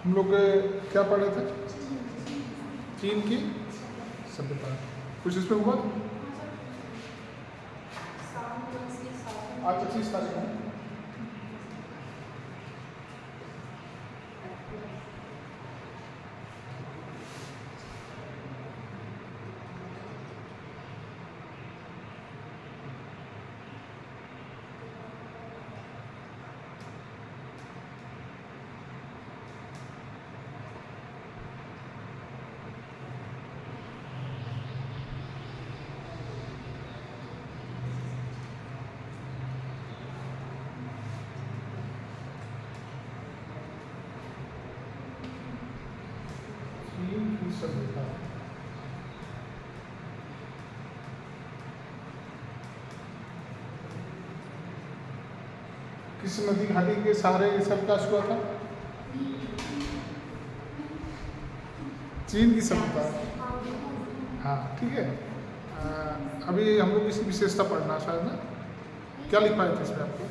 हम लोग क्या पढ़े थे? चीन की सभ्यता। कुछ इसमें हुआ? आज 25 तारीख है। चीन की सभ्यता। किस नदी घाटी के सहारे ये सब विकास हुआ था? चीन की सभ्यता। हाँ ठीक है। अभी हम लोग इसकी विशेषता पढ़ना शायद ना, क्या लिख पाए थे इसमें आपको?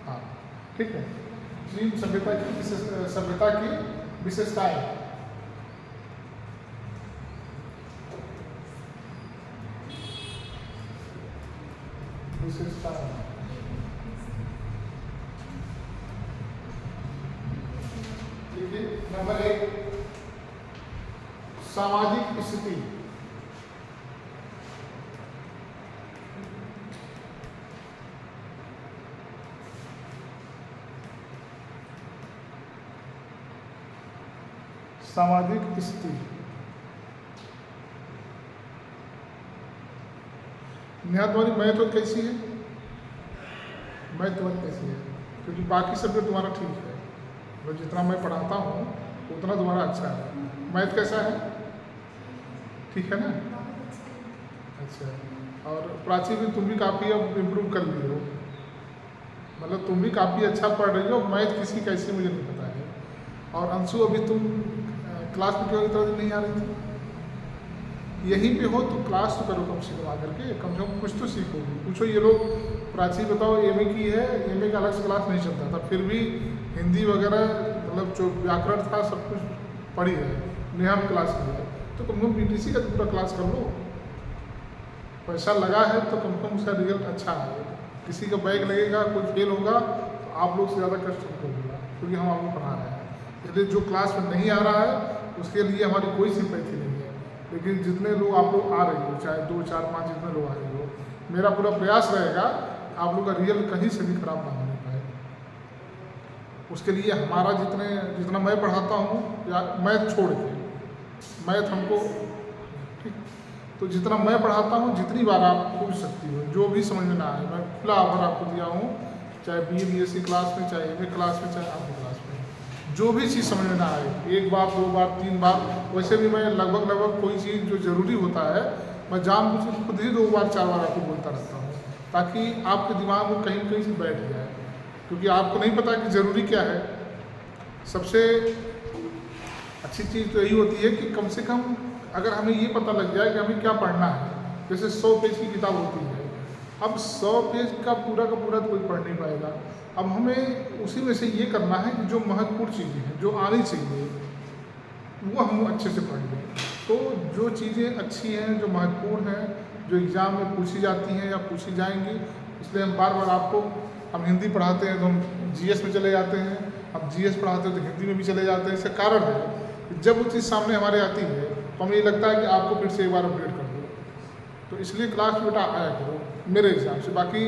हाँ ठीक है। चीन सभ्यता की विशेषताएं। देखिए नंबर 1, सामाजिक स्थिति। सामाजिक स्थिति। निहाल तुम्हारी मैथ कैसी है? मैथ तुम्हारी कैसी है? क्योंकि बाकी सब्जेक्ट तुम्हारा ठीक है, तो जितना मैं पढ़ाता हूँ उतना तुम्हारा अच्छा है। मैथ कैसा है? ठीक है ना? अच्छा। और प्राची भी तुम भी काफ़ी अब इम्प्रूव कर ली हो, मतलब तुम भी काफ़ी अच्छा पढ़ रही हो। मैथ किसकी कैसी मुझे नहीं पता है। और अंशु अभी तुम क्लास में क्यों इतना दिन नहीं आ रही थी? यहीं पे हो तो क्लास तो करो कम से कम कुछ तो सीखोगे। पूछो ये लोग, प्राची बताओ एमए की है, एमए का अलग से क्लास नहीं चलता था, फिर भी हिंदी वगैरह मतलब जो व्याकरण था सब कुछ पढ़ी है, नेहा में क्लास की है, तो कम से कम बीटीसी का तो पूरा क्लास कर लो। पैसा लगा है तो कम से कम उसका रिजल्ट अच्छा है। किसी का बैग लगेगा, कोई फेल होगा तो आप लोग से ज़्यादा कष्ट हमको होगा, क्योंकि हम आपको पढ़ा रहे हैं। इसलिए जो क्लास में नहीं आ रहा है उसके लिए हमारी कोई सिंपैथी नहीं है, लेकिन जितने लोग आप लोग आ रहे हो, चाहे 2, 4, 5 जितने लोग आ रहे हो, मेरा पूरा प्रयास रहेगा आप लोग का रिजल्ट कहीं से भी खराब ना होने पाए। उसके लिए हमारा जितना मैं पढ़ाता हूँ, या मैथ छोड़ के, मैथ हमको ठीक, तो जितना मैं पढ़ाता हूँ जितनी बार आप पूछ सकती हो, जो भी समझ में ना आए, मैं खुला ऑफर आपको दिया हूँ, चाहे BA-BSc क्लास में, चाहे MA क्लास में, चाहे आपकी क्लास में, जो भी चीज़ समझ में ना आए, 1 बार 2 बार 3 बार, वैसे भी मैं लगभग कोई चीज़ जो ज़रूरी होता है मैं जानबूझ के खुद ही 2 बार 4 बार आपको बोलता रहता हूँ, ताकि आपके दिमाग में कहीं कहीं से बैठ जाए। क्योंकि आपको नहीं पता कि ज़रूरी क्या है। सबसे अच्छी चीज़ तो यही होती है कि कम से कम अगर हमें ये पता लग जाए कि हमें क्या पढ़ना है। जैसे 100 पेज की किताब होती है, अब 100 पेज का पूरा तो कोई पढ़ नहीं पाएगा। अब हमें उसी में से ये करना है कि जो महत्वपूर्ण चीज़ें हैं, जो आनी चाहिए, वो हम अच्छे से पढ़ लें। तो जो चीज़ें अच्छी हैं, जो महत्वपूर्ण हैं, जो एग्ज़ाम में पूछी जाती हैं या पूछी जाएंगी, इसलिए हम बार बार आपको, हम हिंदी पढ़ाते हैं तो हम GS में चले जाते हैं, अब GS पढ़ाते हैं तो हिंदी में भी चले जाते हैं। इसका कारण है कि जब वो चीज़ सामने हमारे आती है तो हमें ये लगता है कि आपको फिर से एक बार अपडेट कर दो। तो इसलिए क्लास में बेटा आया करो मेरे हिसाब से। बाकी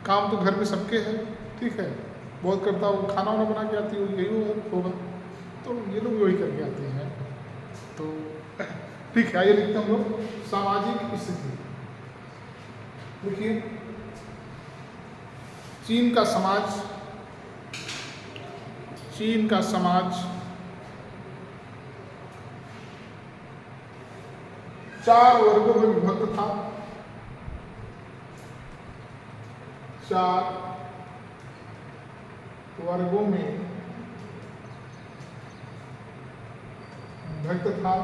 काम तो घर में सबके हैं, ठीक है, बहुत करता हूँ, खाना वाना बना के आती हूँ, यही होगा, तो ये लोग वही करके आते हैं। तो ठीक है, आइए लिखते हैं हम लोग सामाजिक स्थिति। देखिए चीन का समाज 4 वर्गों में विभक्त था। 4 वर्गों में विभक्त था।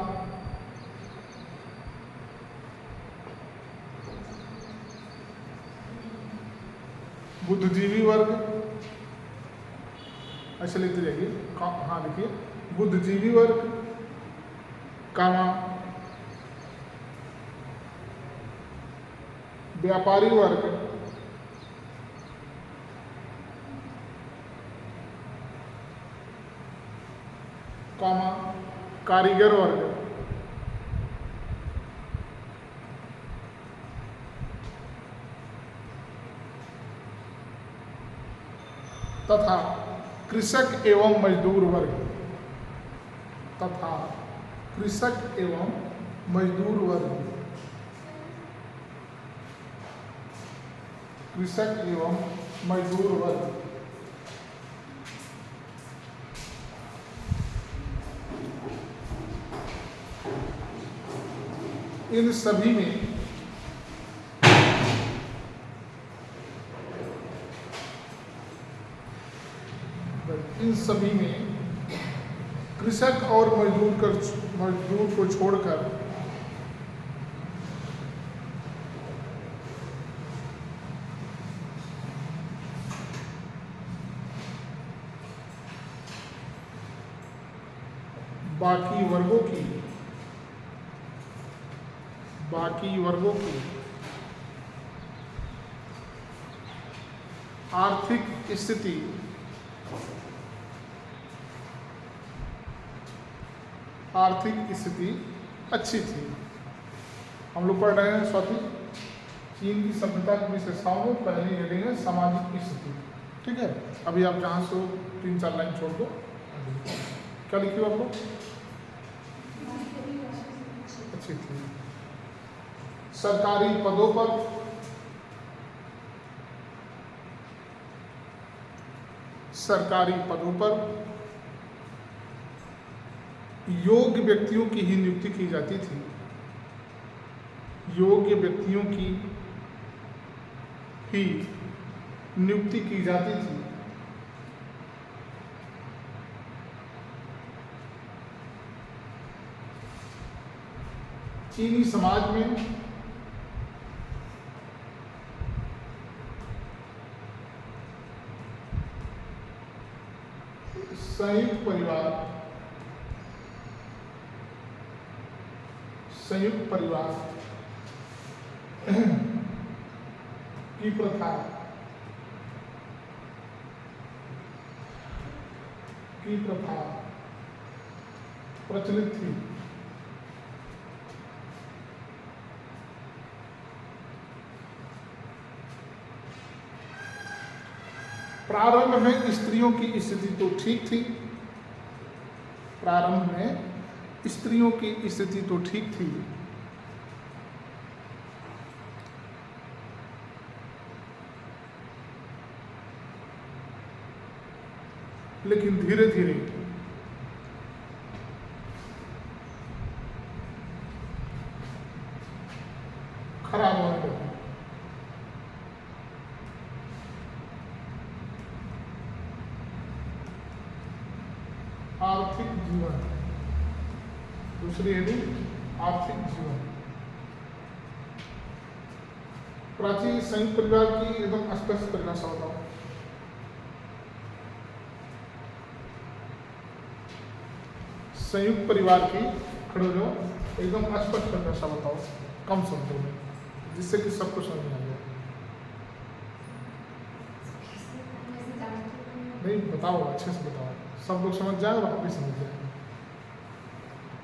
बुद्धिजीवी वर्ग, ऐसे लिखते जाइए। हाँ लिखिए, बुद्धिजीवी वर्ग, कामा व्यापारी वर्ग, कामा कारीगर वर्ग, तथा कृषक एवं मजदूर वर्ग, तथा कृषक एवं मजदूर वर्ग, कृषक एवं मजदूर वर्ग। इन सभी में कृषक और मजदूर को छोड़कर बाकी वर्गों की आर्थिक स्थिति अच्छी थी। हम लोग पढ़ रहे हैं स्वाति, चीन की सभ्यता की विशेषताओं में पहली हेडिंग है सामाजिक स्थिति। ठीक है, अभी आप जहाँ से 3-4 लाइन छोड़ दो। क्या लिखी हो आप लोग? अच्छी थी। सरकारी पदों पर योग्य व्यक्तियों की ही नियुक्ति की जाती थी। योग्य व्यक्तियों की ही नियुक्ति की जाती थी। चीनी समाज में संयुक्त परिवार की प्रथा प्रचलित थी। प्रारंभ में स्त्रियों की स्थिति तो ठीक थी। लेकिन धीरे धीरे खराब होने लगी। आर्थिक जीवन, दूसरी हेडिंग आर्थिक जीवन। प्राचीन संयुक्त परिवार की एकदम स्पष्ट परिभाषा बताओ। संयुक्त परिवार की खड़े हो जाओ, एकदम स्पष्ट परिभाषा बताओ कम शब्दों में, जिससे कि सबको समझ में आ जाए। नहीं बताओ, अच्छे से बताओ, सब लोग समझ जाए और आप भी समझ जाए।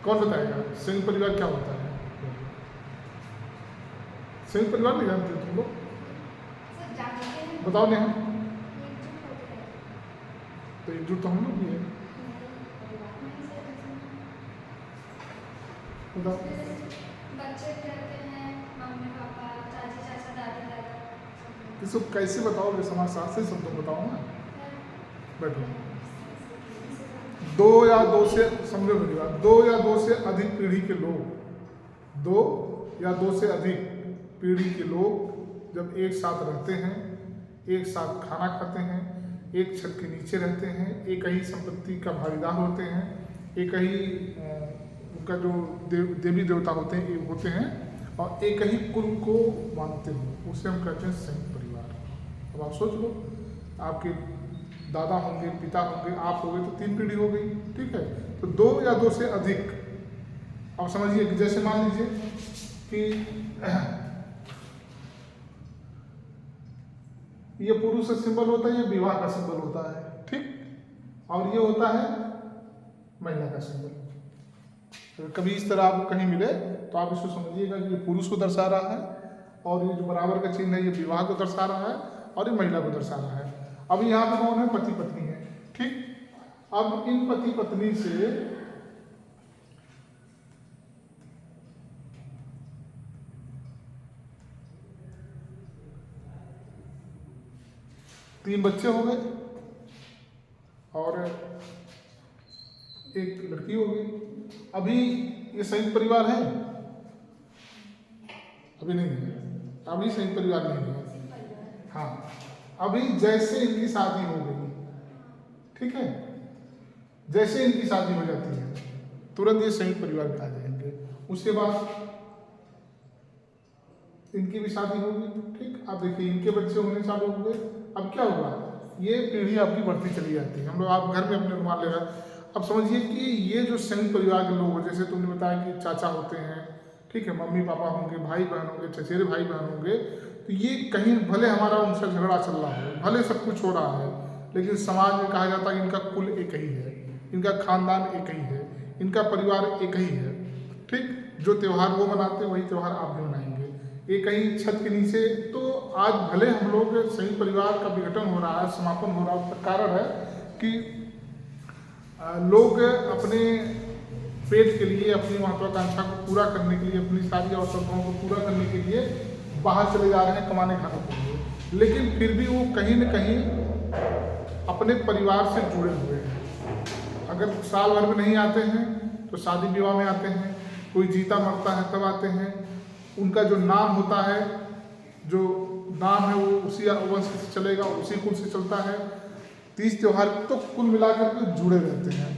कौन बताएगा संयुक्त परिवार क्या होता है? संयुक्त परिवार नहीं जानते तुम लोग? बताओ नेहा। तो एकजुट तो हम लोग भी है। बताओ। बच्चे रहते हैं, मम्मी पापा, चाची चाचा, दादी दादा। इसको कैसे बताओगे? समाज शास्त्री शब्दों बताओ ना। बैठो। 2 या 2 से समझो मेरी बात, 2 या 2 से अधिक पीढ़ी के लोग, 2 या 2 से अधिक पीढ़ी के लोग जब एक साथ रहते हैं, एक साथ खाना खाते हैं, एक छत के नीचे रहते हैं, एक ही संपत्ति का भागीदार होते हैं, एक ही उनका जो देवी देवता होते हैं और एक ही कुल को मानते हो, उसे हम कहते हैं संयुक्त परिवार। अब आप सोच लो, आपके दादा होंगे, पिता होंगे, आप हो गए, तो 3 पीढ़ी हो गई। ठीक है, तो 2 या 2 से अधिक। अब समझिए कि जैसे मान लीजिए कि ये पुरुष का सिंबल होता है, ये विवाह का सिंबल होता है। ठीक, और ये होता है महिला का सिंबल। तो कभी इस तरह आपको कहीं मिले तो आप इसको समझिएगा कि ये पुरुष को दर्शा रहा है, और ये जो बराबर का चिन्ह है ये विवाह को दर्शा रहा है, और ये महिला को दर्शा रहा है। अब यहाँ पे कौन है? पति पत्नी है। ठीक, अब इन पति पत्नी से तीन बच्चे हो गए और एक लड़की हो गई। अभी ये संयुक्त परिवार है? अभी नहीं है, अभी संयुक्त परिवार नहीं है। हाँ, अभी जैसे इनकी शादी हो गई, ठीक है, जैसे इनकी शादी हो जाती है तुरंत ये संयुक्त परिवार में आ जाएंगे। उसके बाद इनकी भी शादी होगी। ठीक, अब देखिए इनके बच्चे होने चालू हो गए। अब क्या होगा? ये पीढ़ी आपकी बढ़ती चली जाती है। हम लोग आप घर में अपने अनुमान ले रहे हैं। अब समझिए कि ये जो संयुक्त परिवार के लोग, जैसे तुमने बताया कि चाचा होते हैं, ठीक है, मम्मी पापा होंगे, भाई बहन होंगे, चचेरे भाई बहन होंगे, तो ये कहीं भले हमारा उनसे झगड़ा चल रहा है, भले सब कुछ हो रहा है, लेकिन समाज में कहा जाता है कि इनका कुल एक ही है, इनका खानदान एक ही है, इनका परिवार एक ही है। ठीक, जो त्यौहार वो मनाते हैं वही त्यौहार आप भी मनाएंगे, एक ही छत के नीचे। तो आज भले हम लोग संयुक्त परिवार का विघटन हो रहा है, समापन हो रहा है, उसका कारण है कि लोग अपने पेट के लिए, अपनी महत्वाकांक्षा को पूरा करने के लिए, अपनी सारी आवश्यकताओं को पूरा करने के लिए बाहर चले जा रहे हैं कमाने खाने के लिए, लेकिन फिर भी वो कहीं न कहीं अपने परिवार से जुड़े हुए हैं। अगर साल भर में नहीं आते हैं तो शादी विवाह में आते हैं, कोई जीता मरता है तब आते हैं। उनका जो नाम होता है, जो नाम है वो उसी वंश से चलेगा, उसी कुल से चलता है। 30 त्यौहार तो कुल मिलाकर के जुड़े रहते हैं।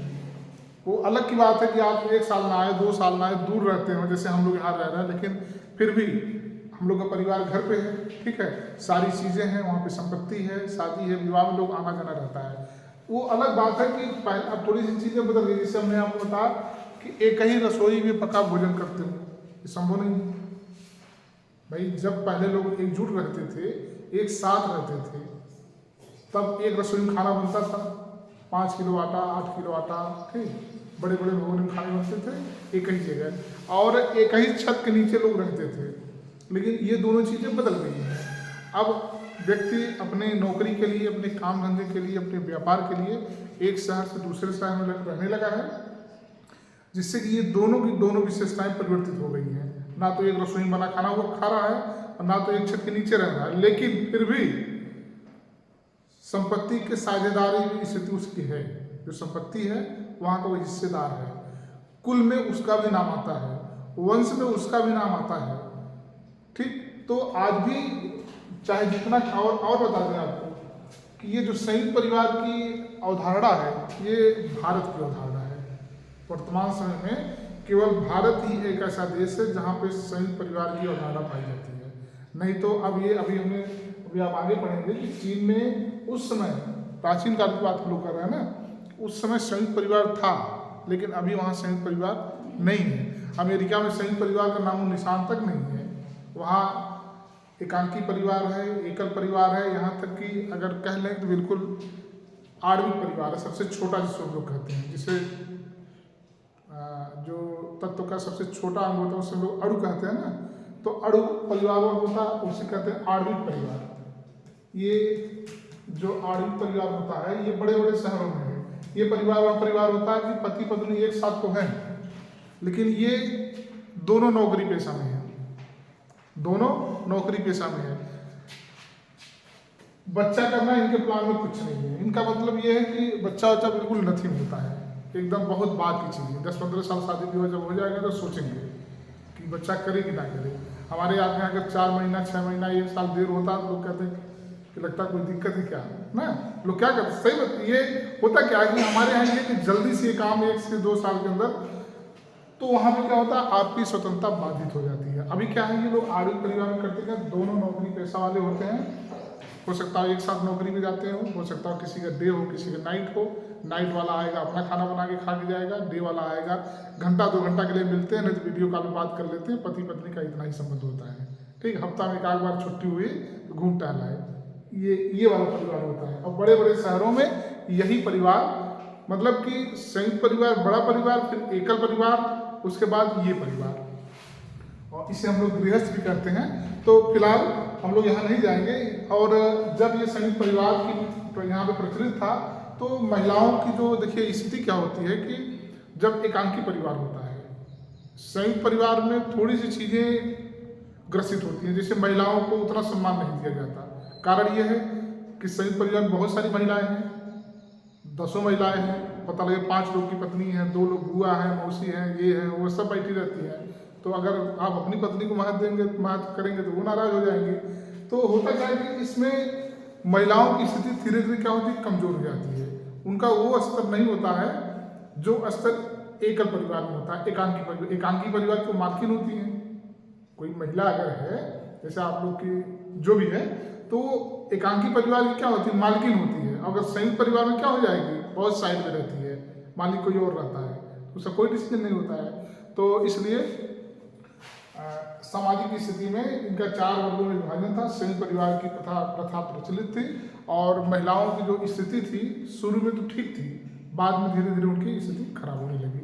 वो अलग की बात है कि आप 1 साल ना आए, 2 साल ना आए, दूर रहते हैं, जैसे हम लोग यहाँ रह रहे हैं, लेकिन फिर भी हम लोग का परिवार घर पे है। ठीक है, सारी चीज़ें हैं, वहाँ पे संपत्ति है, शादी है, विवाह में लोग आना जाना रहता है। वो अलग बात है कि पहले अब थोड़ी सी चीज़ें बदल गई। जैसे हमने आपको बताया कि एक ही रसोई में पका भोजन करते हो, ये संभव नहीं है भाई। जब पहले लोग एकजुट रहते थे, एक साथ रहते थे, तब एक रसोई में खाना बनता था, 5 किलो आटा, 8 किलो आटा, ठीक, बड़े बड़े भगोने में खाने बनते थे एक ही जगह, और एक ही छत के नीचे लोग रहते थे। लेकिन ये दोनों चीज़ें बदल गई हैं। अब व्यक्ति अपने नौकरी के लिए, अपने काम धंधे के लिए, अपने व्यापार के लिए एक शहर से दूसरे शहर में रहने लगा है, जिससे कि ये दोनों की दोनों विशेषताएं परिवर्तित हो गई हैं। ना तो एक रसोई में बना खाना वो खा रहा है, और ना तो एक छत के नीचे रह रहा है, लेकिन फिर भी संपत्ति के साझेदारी की स्थिति उसकी है। जो संपत्ति है वहाँ का वो हिस्सेदार है, कुल में उसका भी नाम आता है, वंश में उसका भी नाम आता है। ठीक, तो आज भी चाहे जितना, और बता दें आपको कि ये जो संयुक्त परिवार की अवधारणा है, ये भारत की अवधारणा है। वर्तमान समय में केवल भारत ही एक ऐसा देश है जहाँ पे संयुक्त परिवार की अवधारणा पाई जाती है। नहीं तो अभी आप आगे पढ़ेंगे कि चीन में उस समय, प्राचीन काल की बात हम लोग कर रहे हैं ना, उस समय संयुक्त परिवार था, लेकिन अभी वहाँ संयुक्त परिवार नहीं है। अमेरिका में संयुक्त परिवार का नामो निशान तक नहीं है। वहाँ एकांकी परिवार है, एकल परिवार है, यहाँ तक कि अगर कह लें तो बिल्कुल आणविक परिवार है, सबसे छोटा जिसको हम लोग कहते हैं, जिसे जो तत्व का सबसे छोटा अंग होता है उसे लोग अणु कहते हैं ना, तो अणु परिवार होता है, उसे कहते हैं आणविक परिवार। ये जो आणविक परिवार होता है ये बड़े बड़े शहरों में है। ये परिवार होता है कि पति पत्नी एक साथ तो हैं, लेकिन ये दोनों नौकरी पेशा में है, दोनों नौकरी पेशा में है। बच्चा करना इनके प्लान में कुछ नहीं है। इनका मतलब ये है कि बच्चा बिल्कुल नथिंग होता है, एकदम बहुत बात की चीज़ है। 10-15 साल शादी विवाह जब हो जाएगा तो सोचेंगे कि बच्चा करे कि ना करे। हमारे यहाँ में अगर 4 महीना, 6 महीना, 1 साल देर होता है तो लोग कहते हैं कि लगता है कोई दिक्कत है क्या ना। लोग क्या करते, सही बात ये होता क्या है कि हमारे यहाँ ये कि जल्दी से काम 1 से 2 साल के अंदर, तो वहाँ पे क्या होता है, आपकी स्वतंत्रता बाधित हो जाती है। अभी क्या है, ये लोग आणविक परिवार में करते हैं, दोनों नौकरी पेशा वाले होते हैं, हो सकता है एक साथ नौकरी में जाते हो सकता है किसी का डे हो किसी का नाइट हो। नाइट वाला आएगा अपना खाना बना के खा के जाएगा, डे वाला आएगा घंटा 2 घंटा के लिए मिलते हैं, नहीं तो वीडियो कॉल में बात कर लेते हैं। पति पत्नी का इतना ही संबंध होता है। ठीक, हफ्ता में एक आध बार छुट्टी हुई तो घूम टहल आए, ये वाला परिवार होता है। और बड़े बड़े शहरों में यही परिवार, मतलब कि संयुक्त परिवार, बड़ा परिवार, फिर एकल परिवार, उसके बाद ये परिवार, और इसे हम लोग गृहस्थ भी करते हैं। तो फिलहाल हम लोग यहाँ नहीं जाएंगे। और जब ये संयुक्त परिवार की यहाँ पे प्रचलित था तो महिलाओं की जो देखिए स्थिति क्या होती है कि जब एकांकी परिवार होता है, संयुक्त परिवार में थोड़ी सी चीज़ें ग्रसित होती हैं, जैसे महिलाओं को उतना सम्मान नहीं दिया जाता। कारण ये है कि संयुक्त परिवार में बहुत सारी महिलाएं हैं, 10 महिलाएं हैं, पता लगे 5 लोग की पत्नी है, 2 लोग बुआ है, मौसी है, ये है वो सब बैठी रहती हैं। तो अगर आप अपनी पत्नी को महत्व देंगे, महत्व करेंगे तो वो नाराज हो जाएंगे। तो होता क्या है कि इसमें महिलाओं की स्थिति धीरे धीरे क्या होती है, कमजोर हो जाती है। उनका वो स्तर नहीं होता है जो स्तर एकल परिवार में होता है, एकांकी परिवार। एकांकी परिवार की मालकिन होती है, कोई महिला अगर है जैसे आप लोग की जो भी है, तो एकांकी परिवार की क्या होती है, मालकिन होती है। अगर संयुक्त परिवार में क्या हो जाएगी, बहुत साइड में रहती है, मालिक कोई और रहता है, तो उसका कोई डिसीजन नहीं होता है। तो इसलिए सामाजिक स्थिति में इनका 4 वर्गों में विभाजन था। संयुक्त परिवार की प्रथा प्रचलित थी और महिलाओं की जो स्थिति थी शुरू में तो ठीक थी, बाद में धीरे धीरे उनकी स्थिति खराब होने लगी।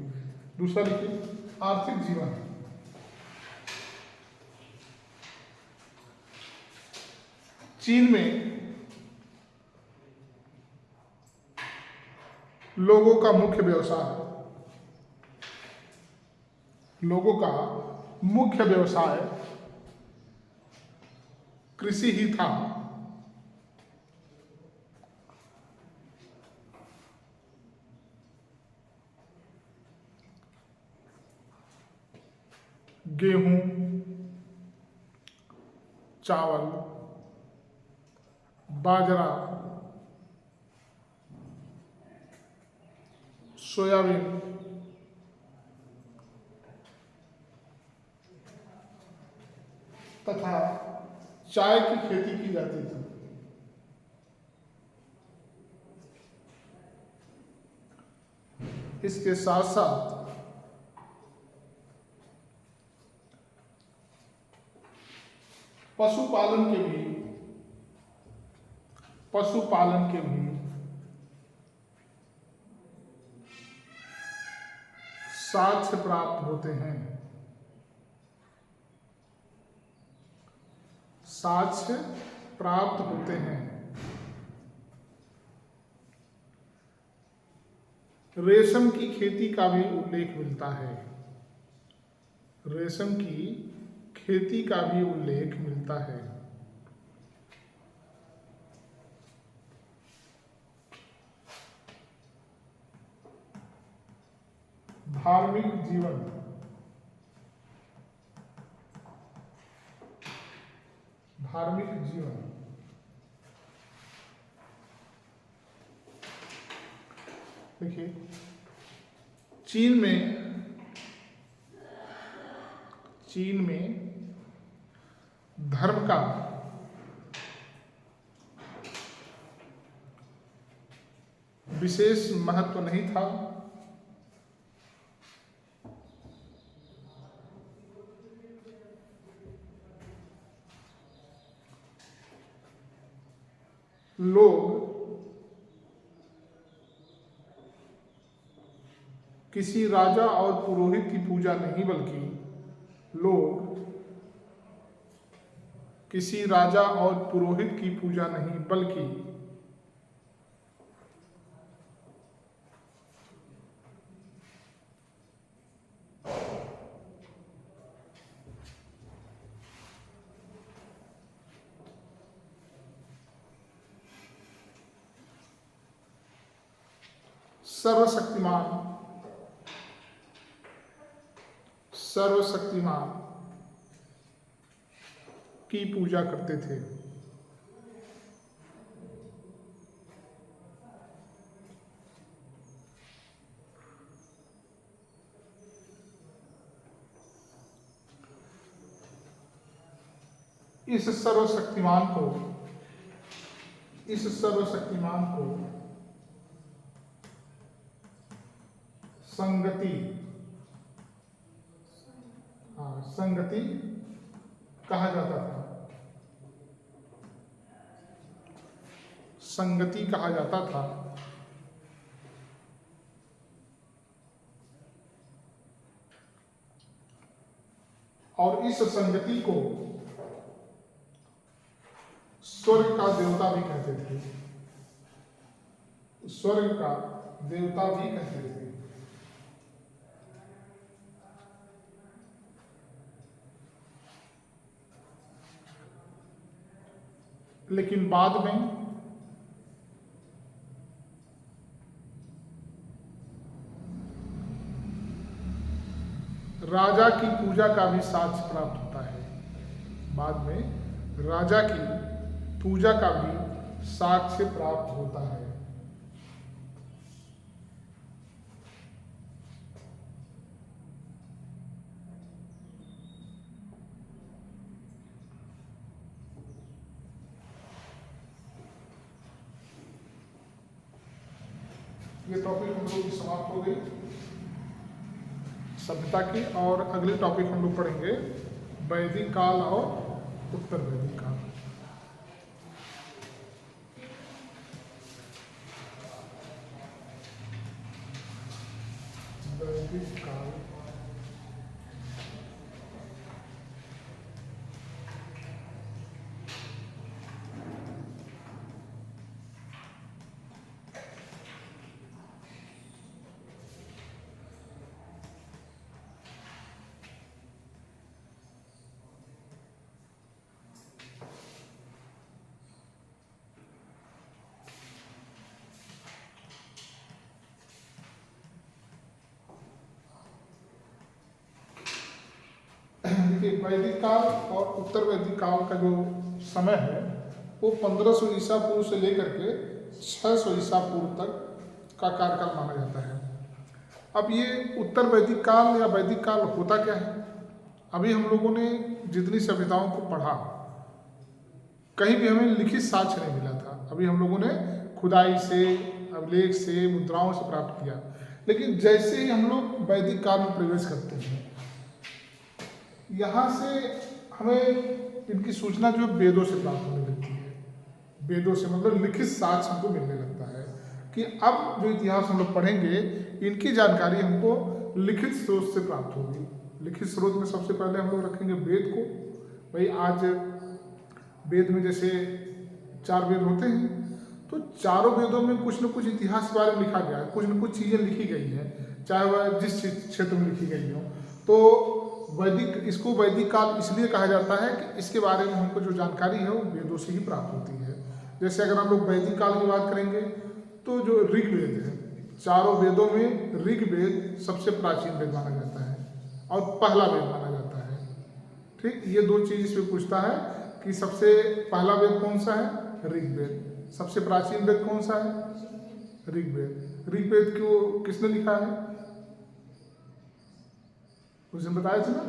दूसरा देखिए, आर्थिक जीवन। चीन में लोगों का मुख्य व्यवसाय कृषि ही था। गेहूं, चावल, बाजरा, सोयाबीन तथा चाय की खेती की जाती थी। इसके साथ साथ पशुपालन के भी साक्ष्य प्राप्त होते हैं। साक्ष्य प्राप्त होते हैं। रेशम की खेती का भी उल्लेख मिलता है। रेशम की खेती का भी उल्लेख मिलता है। धार्मिक जीवन। देखिए, चीन में धर्म का विशेष महत्व नहीं था। लोग किसी राजा और पुरोहित की पूजा नहीं, बल्कि सर्वशक्तिमान की पूजा करते थे। इस सर्वशक्तिमान को इस सर्वशक्तिमान को संगति, संगति कहा जाता था। संगति कहा जाता था। और इस संगति को स्वर्ग का देवता भी कहते थे। स्वर्ग का देवता भी कहते थे। लेकिन बाद में राजा की पूजा का भी साक्ष्य प्राप्त होता है। बाद में राजा की पूजा का भी साक्ष्य प्राप्त होता है। ये टॉपिक हम लोग की समाप्त हो गई सभ्यता की। और अगले टॉपिक हम लोग पढ़ेंगे वैदिक काल और उत्तर वैदिक काल। वैदिक काल देखिए, वैदिक काल और उत्तर वैदिक काल का जो समय है वो 1500 ईसा पूर्व से लेकर के 600 ईसा पूर्व तक का कार्यकाल माना जाता है। अब ये उत्तर वैदिक काल या वैदिक काल होता क्या है? अभी हम लोगों ने जितनी सभ्यताओं को पढ़ा, कहीं भी हमें लिखित साक्ष्य नहीं मिला था। अभी हम लोगों ने खुदाई से, अभिलेख से, मुद्राओं से प्राप्त किया। लेकिन जैसे ही हम लोग वैदिक काल में प्रवेश करते हैं, यहाँ से हमें इनकी सूचना जो वेदों से प्राप्त होने लगती है। वेदों से मतलब लिखित साक्ष्य हमको मिलने लगता है कि अब जो इतिहास हम लोग पढ़ेंगे, इनकी जानकारी हमको लिखित स्रोत से प्राप्त होगी। लिखित स्रोत में सबसे पहले हम लोग रखेंगे वेद को। भाई आज वेद में जैसे 4 वेद होते हैं, तो चारों वेदों में कुछ न कुछ इतिहास के बारे में लिखा गया है, कुछ न कुछ चीज़ें लिखी गई हैं, चाहे वह जिस क्षेत्र में लिखी गई हो। तो इसको वैदिक काल इसलिए कहा जाता है कि इसके बारे में हमको जो जानकारी है वो वेदों से ही प्राप्त होती है। जैसे अगर हम लोग वैदिक काल की बात करेंगे तो जो ऋग्वेद है, चारों वेदों में ऋग्वेद सबसे प्राचीन वेद माना जाता है और पहला वेद माना जाता है। ठीक, ये 2 चीज़ इसमें पूछता है कि सबसे पहला वेद कौन सा है? ऋग्वेद। सबसे प्राचीन वेद कौन सा है? ऋग्वेद। ऋग्वेद को किसने लिखा है? उसने बताया था ना?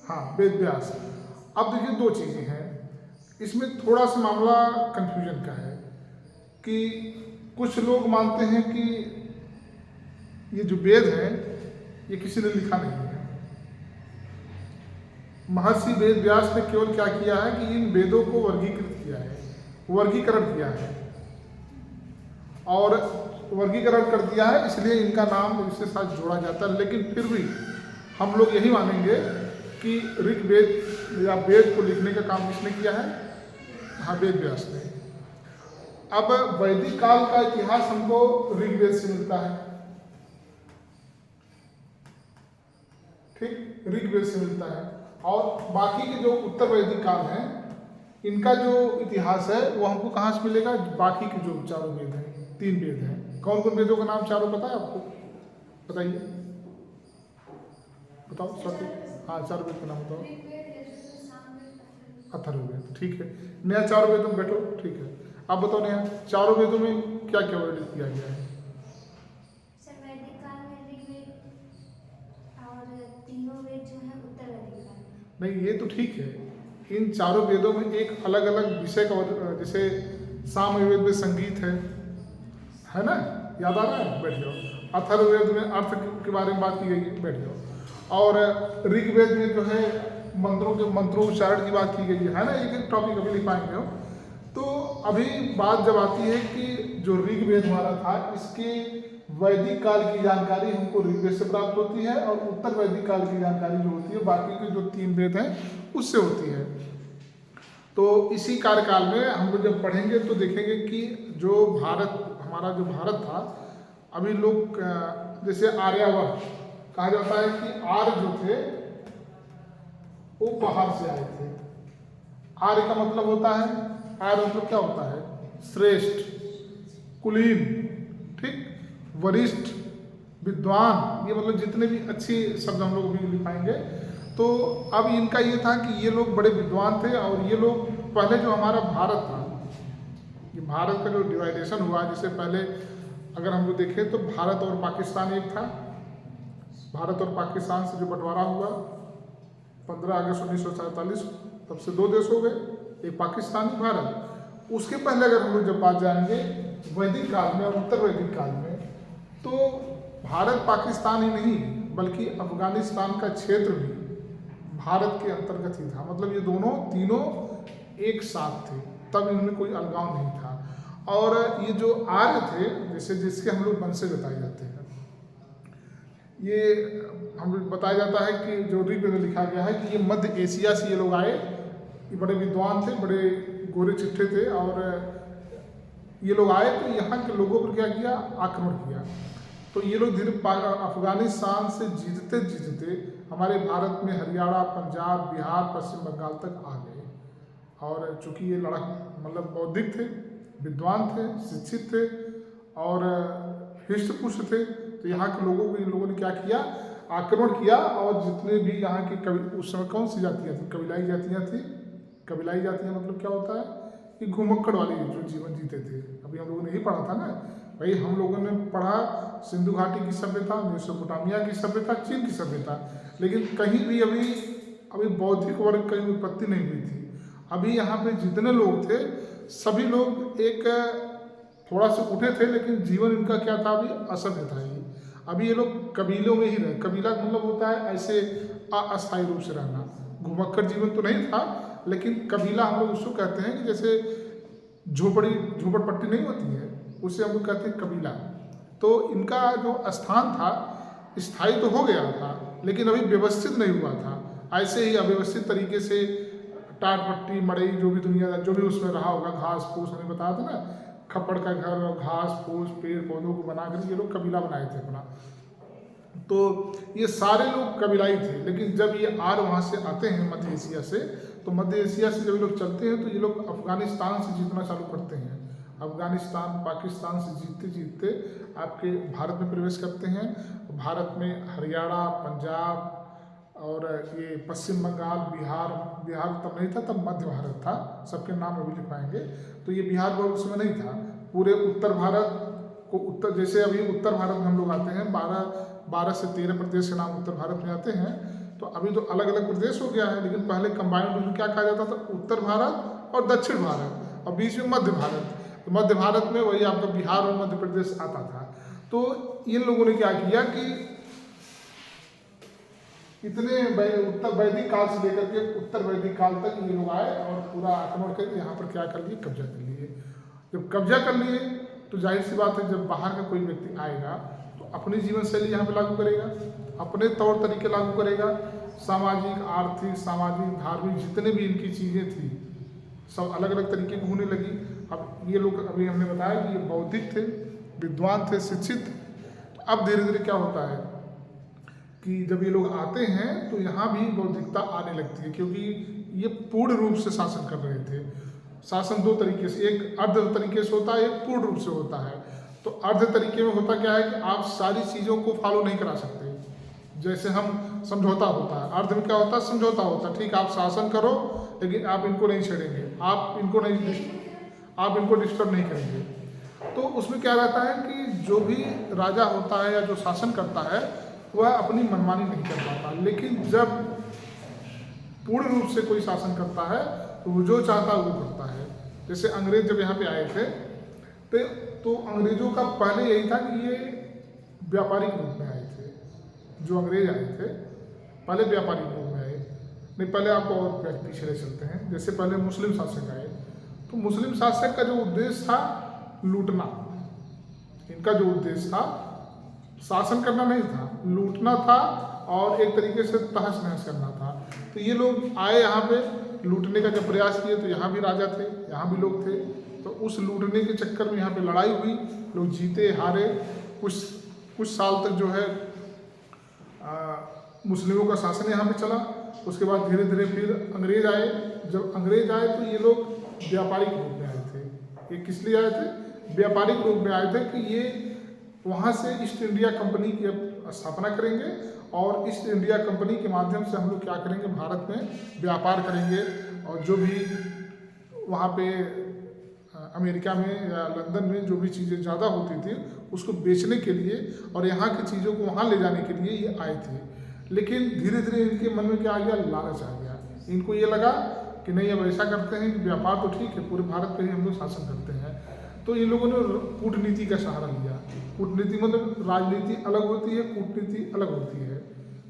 हाँ, वेद व्यास। अब देखिए 2 चीज़ें हैं इसमें, थोड़ा सा मामला कंफ्यूजन का है कि कुछ लोग मानते हैं कि ये जो वेद है ये किसी ने लिखा नहीं है। महर्षि वेद व्यास ने केवल क्या किया है कि इन वेदों को वर्गीकृत किया है, वर्गीकरण किया है और वर्गीकरण कर दिया है, इसलिए इनका नाम इसके साथ जोड़ा जाता है। लेकिन फिर भी हम लोग यही मानेंगे कि ऋग्वेद या वेद को लिखने का काम किसने किया है? हाँ, वेद व्यास ने। अब वैदिक काल का इतिहास हमको ऋग्वेद से मिलता है। ठीक, ऋग्वेद से मिलता है। और बाकी के जो उत्तर वैदिक काल हैं, इनका जो इतिहास है वो हमको कहाँ से मिलेगा? बाकी के जो चारों वेद हैं, 3 वेद हैं। कौन कौन वेदों का नाम चारों पता है आपको? बताइए, बताओ सत्य। हाँ, 4 वेद का नाम बताओ। अथर्ववेद। ठीक है, नया 4 वेदों में बैठो। ठीक है, आप बताओ नया 4 वेदों में क्या क्या वर्णित किया गया है? वैदिक काल में ऋग्वेद और 3 वेद जो है उत्तर वैदिक काल में। नहीं, ये तो ठीक है, इन चारों वेदों में एक अलग अलग विषय का, जैसे सामवेद में संगीत है ना, याद आ रहा है, बैठ जाओ। अथर्ववेद में अर्थ के बारे में बात की गई है, बैठ जाओ। और ऋग्वेद में जो है मंत्रोच्चारण की बात की गई है ना, एक टॉपिक अभी लिख पाएंगे हो। तो अभी बात जब आती है कि जो ऋग्वेद हमारा था, इसके वैदिक काल की जानकारी हमको ऋग्वेद से प्राप्त होती है, और उत्तर वैदिक काल की जानकारी जो होती है बाकी के जो 3 वेद हैं उससे होती है। तो इसी कार्यकाल में हम लोग जब पढ़ेंगे तो देखेंगे कि जो हमारा जो भारत था, अभी लोग जैसे आर्यावर्त कहा जाता है कि आर्य जो थे वो बाहर से आए थे। आर्य का मतलब होता है, आर्य मतलब क्या होता है, श्रेष्ठ, कुलीन, ठीक, वरिष्ठ, विद्वान, ये मतलब जितने भी अच्छे शब्द हम लोग अभी लिख पाएंगे। तो अब इनका ये था कि ये लोग बड़े विद्वान थे, और ये लोग पहले जो हमारा भारत था, ये भारत का जो डिवाइडेशन हुआ, जिससे पहले अगर हम लोग देखें तो भारत और पाकिस्तान एक था। भारत और पाकिस्तान से जो बंटवारा हुआ 15 अगस्त 1947, तब से 2 देश हो गए, एक पाकिस्तान, भारत। उसके पहले अगर हम लोग जब बात जाएंगे वैदिक काल में और उत्तर वैदिक काल में, तो भारत पाकिस्तान ही नहीं बल्कि अफगानिस्तान का क्षेत्र भी भारत के अंतर्गत ही था। मतलब ये तीनों एक साथ थे, तब इनमें कोई अलगाव नहीं था। और ये जो आर्य थे, जैसे जिसके हम लोग वंशज बताए जाते हैं, ये हम लोग बताया जाता है कि जो ऋग्वेद में लिखा गया है कि ये मध्य एशिया से ये लोग आए। ये बड़े विद्वान थे, बड़े गोरे चिट्ठे थे, और ये लोग आए तो यहाँ के लोगों पर क्या किया, आक्रमण किया। तो ये लोग धीरे अफगानिस्तान से जीतते जीतते हमारे भारत में हरियाणा, पंजाब, बिहार, पश्चिम बंगाल तक आ गए। और चूंकि ये मतलब बौद्धिक थे, विद्वान थे, शिक्षित थे और हृष्ट-पुष्ट थे, तो यहाँ के लोगों को इन लोगों ने क्या किया, आक्रमण किया। और जितने भी यहाँ के उस समय कौन सी जातियाँ थी, कबीलाई जातियाँ थी। कबीलाई जातियाँ मतलब क्या होता है कि घुमक्कड़ वाले जो जीवन जीते थे। अभी हम लोगों ने यही पढ़ा था ना भाई, हम लोगों ने पढ़ा सिंधु घाटी की सभ्यता, मेसोपोटामिया की सभ्यता, चीन की सभ्यता, लेकिन कहीं भी अभी बौद्धिक वर्ग की उत्पत्ति नहीं हुई थी। अभी यहाँ पे जितने लोग थे सभी लोग एक थोड़ा सा उठे थे, लेकिन जीवन इनका क्या था, अभी असभ्य था। अभी ये लोग कबीलों में ही रहे। कबीला मतलब होता है ऐसे अस्थायी रूप से रहना। घुमक्कड़ जीवन तो नहीं था, लेकिन कबीला हम लोग उसको कहते हैं कि जैसे झोपड़पट्टी नहीं होती है, उसे हम लोग कहते हैं कबीला। तो इनका जो स्थान था स्थायी तो हो गया था, लेकिन अभी व्यवस्थित नहीं हुआ था। ऐसे ही अव्यवस्थित तरीके से टाट पट्टी, मड़ई, जो भी दुनिया जो भी उसमें रहा होगा, घास फूस, हमें बताया था ना, खपड़ का घर और घास फूस पेड़ पौधों को बनाकर ये लोग कबीला बनाए थे अपना। तो ये सारे लोग कबीलाई थे। लेकिन जब ये आर्य वहाँ से आते हैं मध्य एशिया से, तो मध्य एशिया से जब ये लोग चलते हैं तो ये लोग अफगानिस्तान से जीतना चालू करते हैं। अफगानिस्तान, पाकिस्तान से जीतते जीतते आपके भारत में प्रवेश करते हैं। भारत में हरियाणा, पंजाब और ये पश्चिम बंगाल, बिहार तब नहीं था, तब मध्य भारत था। सबके नाम अभी लिखवाएंगे। तो ये बिहार वर्ग उसमें नहीं था। पूरे उत्तर भारत को जैसे अभी उत्तर भारत में हम लोग आते हैं, 12 से 13 प्रदेश के नाम उत्तर भारत में आते हैं। तो अभी तो अलग अलग प्रदेश हो गया है, लेकिन पहले कंबाइंड रूप में क्या कहा जाता था, उत्तर भारत और दक्षिण भारत, और बीच में मध्य भारत। तो मध्य भारत में वही आपका बिहार और मध्य प्रदेश आता था। तो इन लोगों ने क्या किया कि इतने उत्तर वैदिक काल से लेकर के उत्तर वैदिक काल तक ये लोग आए और पूरा आक्रमण करके यहाँ पर क्या कर लिए, कब्जा कर लिए। जब कब्जा कर लिए तो जाहिर सी बात है, जब बाहर का कोई व्यक्ति आएगा तो अपनी जीवन शैली यहाँ पे लागू करेगा, अपने तौर तरीके लागू करेगा। सामाजिक, आर्थिक, सामाजिक, धार्मिक जितने भी इनकी चीज़ें थी सब अलग अलग तरीके की होने लगी। अब ये लोग, अभी हमने बताया कि ये बौद्धिक थे, विद्वान थे, शिक्षित। तो अब धीरे धीरे क्या होता है कि जब ये लोग आते हैं तो यहाँ भी बौद्धिकता आने लगती है, क्योंकि ये पूर्ण रूप से शासन कर रहे थे। शासन 2 तरीके से, एक अर्ध तरीके से होता है, एक पूर्ण रूप से होता है। तो अर्ध तरीके में होता क्या है कि आप सारी चीज़ों को फॉलो नहीं करा सकते। जैसे हम समझौता होता है, अर्ध में क्या होता है, समझौता होता है। ठीक, आप शासन करो लेकिन आप इनको नहीं छेड़ेंगे, आप इनको डिस्टर्ब नहीं करेंगे। तो उसमें क्या रहता है कि जो भी राजा होता है या जो शासन करता है वह अपनी मनमानी नहीं कर पाता। लेकिन जब पूर्ण रूप से कोई शासन करता है तो वो जो चाहता है वो करता है। जैसे अंग्रेज जब यहाँ पे आए थे तो अंग्रेजों का पहले यही था कि ये व्यापारिक रूप में आए थे। जो अंग्रेज आए थे पहले व्यापारिक रूप में आए। नहीं, पहले आपको और पीछे ले चलते हैं। जैसे पहले मुस्लिम शासक आए तो मुस्लिम शासक का जो उद्देश्य था लूटना। इनका जो उद्देश्य था शासन करना नहीं था, लूटना था और एक तरीके से तहस नहस करना था। तो ये लोग आए यहाँ पे लूटने का जब प्रयास किए तो यहाँ भी राजा थे, यहाँ भी लोग थे। तो उस लूटने के चक्कर में यहाँ पे लड़ाई हुई, लोग जीते हारे। कुछ साल तक जो है मुस्लिमों का शासन यहाँ पे चला। उसके बाद धीरे धीरे फिर अंग्रेज आए। जब अंग्रेज आए तो ये लोग व्यापारिक रूप में आए थे। ये किस लिए आए थे? व्यापारिक रूप में आए थे कि ये वहाँ से ईस्ट इंडिया कंपनी की स्थापना करेंगे और ईस्ट इंडिया कंपनी के माध्यम से हम लोग क्या करेंगे, भारत में व्यापार करेंगे। और जो भी वहाँ पे अमेरिका में या लंदन में जो भी चीज़ें ज़्यादा होती थी उसको बेचने के लिए और यहाँ की चीज़ों को वहाँ ले जाने के लिए ये आए थे। लेकिन धीरे धीरे इनके मन में क्या आ गया, लालच आ गया। इनको ये लगा कि नहीं, अब ऐसा करते हैं कि व्यापार तो ठीक है, पूरे भारत पे ही हम लोग शासन करते हैं। तो इन लोगों ने कूटनीति का सहारा लिया। कूटनीति मतलब राजनीति अलग होती है, कूटनीति अलग होती है।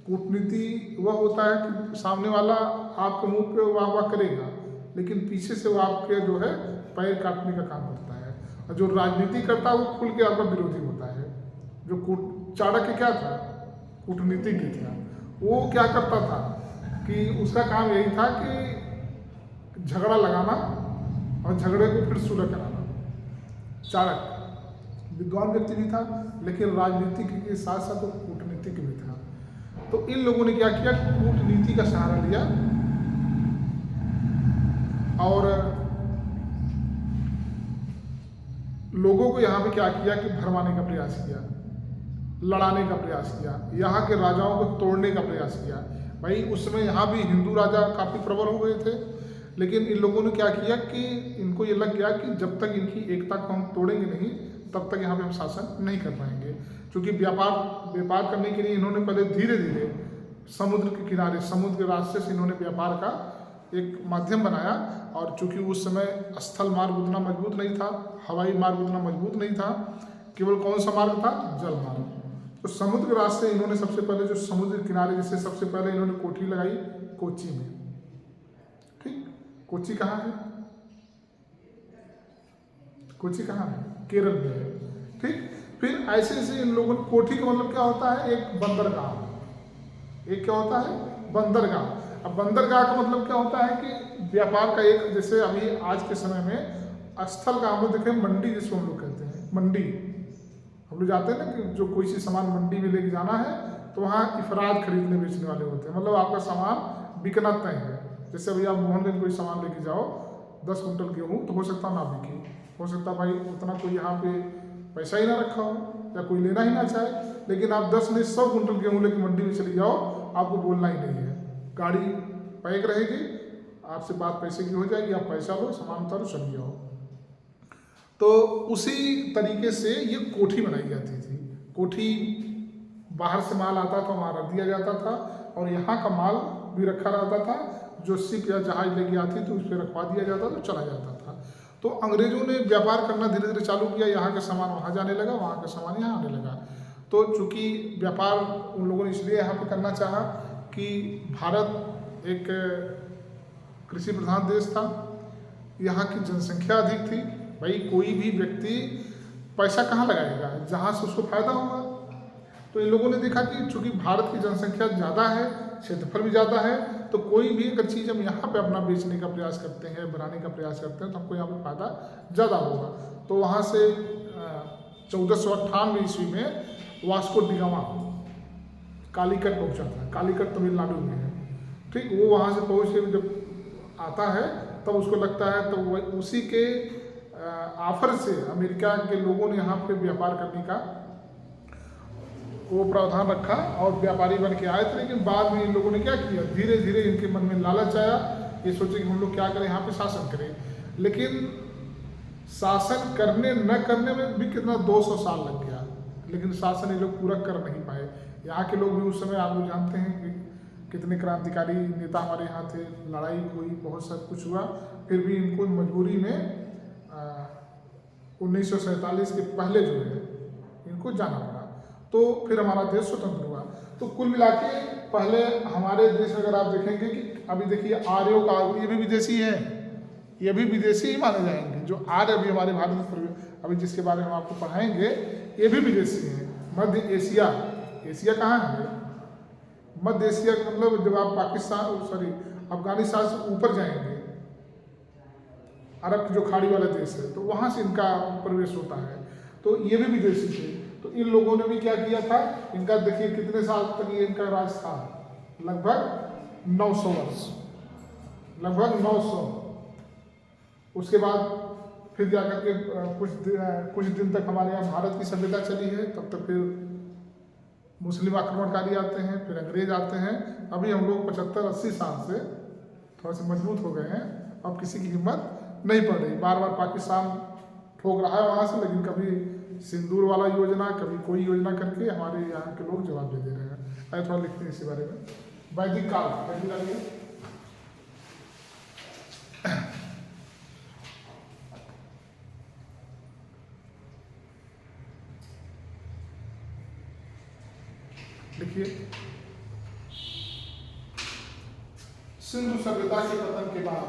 कूटनीति वह होता है कि सामने वाला आपके मुंह पे वाह वाह करेगा, लेकिन पीछे से वो आपके जो है पैर काटने का काम करता है। और जो राजनीति करता है वो खुल के आपका विरोधी होता है। जो चाणक्य क्या था, कूटनीतिज्ञ था। वो क्या करता था कि उसका काम यही था कि झगड़ा लगाना और झगड़े को फिर सुलह कराना। चाणक्य विद्वान व्यक्ति भी था, लेकिन राजनीतिक के साथ साथ वो कूटनीतिक भी था। तो इन लोगों ने क्या किया, कूटनीति का सहारा लिया और लोगों को यहाँ पे क्या किया कि भरमाने का प्रयास किया, लड़ाने का प्रयास किया, यहाँ के राजाओं को तोड़ने का प्रयास किया। भाई उस समय यहाँ भी हिंदू राजा काफ़ी प्रबल हो गए थे, लेकिन इन लोगों ने क्या किया कि इनको ये लग गया कि जब तक इनकी एकता को हम तोड़ेंगे नहीं तब तक यहाँ पे हम शासन नहीं कर पाएंगे। क्योंकि व्यापार करने के लिए इन्होंने पहले धीरे धीरे समुद्र के किनारे, समुद्र के रास्ते से इन्होंने व्यापार का एक माध्यम बनाया। और चूंकि उस समय स्थल मार्ग उतना मजबूत नहीं था, हवाई मार्ग उतना मजबूत नहीं था, केवल कौन सा मार्ग था, जल मार्ग। तो समुद्र के रास्ते इन्होंने सबसे पहले जो समुद्र किनारे, जैसे सबसे पहले इन्होंने कोठी लगाई कोच्चि में। ठीक, कोच्चि कहाँ है? कोच्चि कहाँ है? केरल में है। ठीक, फिर ऐसे ऐसे इन लोगों ने, कोठी का मतलब क्या होता है, एक बंदरगाह। एक क्या होता है, बंदरगाह। अब बंदरगाह का मतलब क्या होता है कि व्यापार का एक, जैसे अभी आज के समय में स्थल का हम लोग देखें, मंडी जिसको हम लोग कहते हैं, मंडी हम लोग जाते हैं ना कि जो कोई सी सामान मंडी में लेके जाना है तो वहाँ इफराद खरीदने बेचने वाले होते हैं। मतलब आपका सामान बिकना तय है। जैसे अभी आप मोहनगंज कोई सामान लेके जाओ, 10 कुंटल गेहूँ, तो हो सकता ना बिके, हो सकता भाई उतना कोई यहाँ पे पैसा ही ना रखा हो या कोई लेना ही ना चाहे। लेकिन आप 10 नहीं 100 कुंटल गेहूँ लेके मंडी में चले जाओ, आपको बोलना ही नहीं है, गाड़ी पैक रहेगी, आपसे बात पैसे की हो जाएगी, आप पैसा लो, सामान उतारो, चले जाओ। तो उसी तरीके से ये कोठी बनाई जाती थी। कोठी बाहर से माल आता था वहाँ रख दिया जाता था और यहाँ का माल भी रखा रहता था। जो शिप या जहाज लेके आती थी उस पर रखवा दिया जाता था, चला जाता था। तो अंग्रेजों ने व्यापार करना धीरे धीरे चालू किया, यहाँ का सामान वहाँ जाने लगा, वहाँ का सामान यहाँ आने लगा। तो चूँकि व्यापार उन लोगों ने इसलिए यहाँ पे करना चाहा कि भारत एक कृषि प्रधान देश था, यहाँ की जनसंख्या अधिक थी। भाई कोई भी व्यक्ति पैसा कहाँ लगाएगा, जहाँ से उसको फायदा होगा। तो इन लोगों ने देखा कि चूंकि भारत की जनसंख्या ज़्यादा है, क्षेत्रफल भी ज़्यादा है, तो कोई भी अगर चीज़ हम यहाँ पे अपना बेचने का प्रयास करते हैं, बनाने का प्रयास करते हैं, तो हमको यहाँ पे फायदा ज़्यादा होगा। तो वहाँ से 1498 ईस्वी में वास्को डी गामा कालीकट पहुँचा था। कालीकट तमिलनाडु में है। ठीक, वो वहाँ से पहुँच के जब आता है तब उसको लगता है, तो उसी के ऑफर से अमेरिका के लोगों ने यहाँ पे व्यापार करने का वो प्रावधान रखा और व्यापारी बन के आए थे। लेकिन बाद में इन लोगों ने क्या किया, धीरे धीरे इनके मन में लालच आया, ये सोचे कि हम लोग क्या करें, यहाँ पे शासन करें। लेकिन शासन करने न करने में भी कितना 200 साल लग गया, लेकिन शासन ये लोग पूरा कर नहीं पाए। यहाँ के लोग भी उस समय आप लोग जानते हैं कि कितने क्रांतिकारी नेता हमारे यहाँ थे, लड़ाई हुई, बहुत सब कुछ हुआ, फिर भी इनको मजबूरी में 1947 के पहले जो है इनको जाना पड़ा, तो फिर हमारा देश स्वतंत्र हुआ। तो कुल मिला के पहले हमारे देश में अगर आप देखेंगे कि अभी देखिए आर्यों का, ये भी विदेशी है, ये भी विदेशी ही माने जाएंगे। जो आर्य अभी हमारे भारत में अभी जिसके बारे में हम आपको पढ़ाएंगे, ये भी विदेशी हैं। मध्य एशिया, एशिया कहाँ है? मध्य एशिया का मतलब जब आप पाकिस्तान अफगानिस्तान से ऊपर जाएंगे, अरब की जो खाड़ी वाला देश है, तो वहाँ से इनका प्रवेश होता है। तो ये भी विदेशी थे। तो इन लोगों ने भी क्या किया था, इनका देखिए कितने साल तक ये इनका राज था, लगभग 900 वर्ष, लगभग 900। उसके बाद फिर जाकर के कुछ दिन तक हमारे यहाँ भारत की सभ्यता चली है, तब तक फिर मुस्लिम आक्रमणकारी आते हैं, फिर अंग्रेज आते हैं। अभी हम लोग 75-80 साल से थोड़ा से मजबूत हो गए हैं, अब किसी की हिम्मत नहीं पड़ रही। बार बार पाकिस्तान ठोक रहा है वहाँ से, लेकिन कभी सिंदूर वाला योजना, कभी कोई योजना करके हमारे यहाँ के लोग जवाब दे रहे हैं। आइए थोड़ा लिखते हैं इसी बारे में। वैदिक काल, देखिए सिंधु सभ्यता के पतन के बाद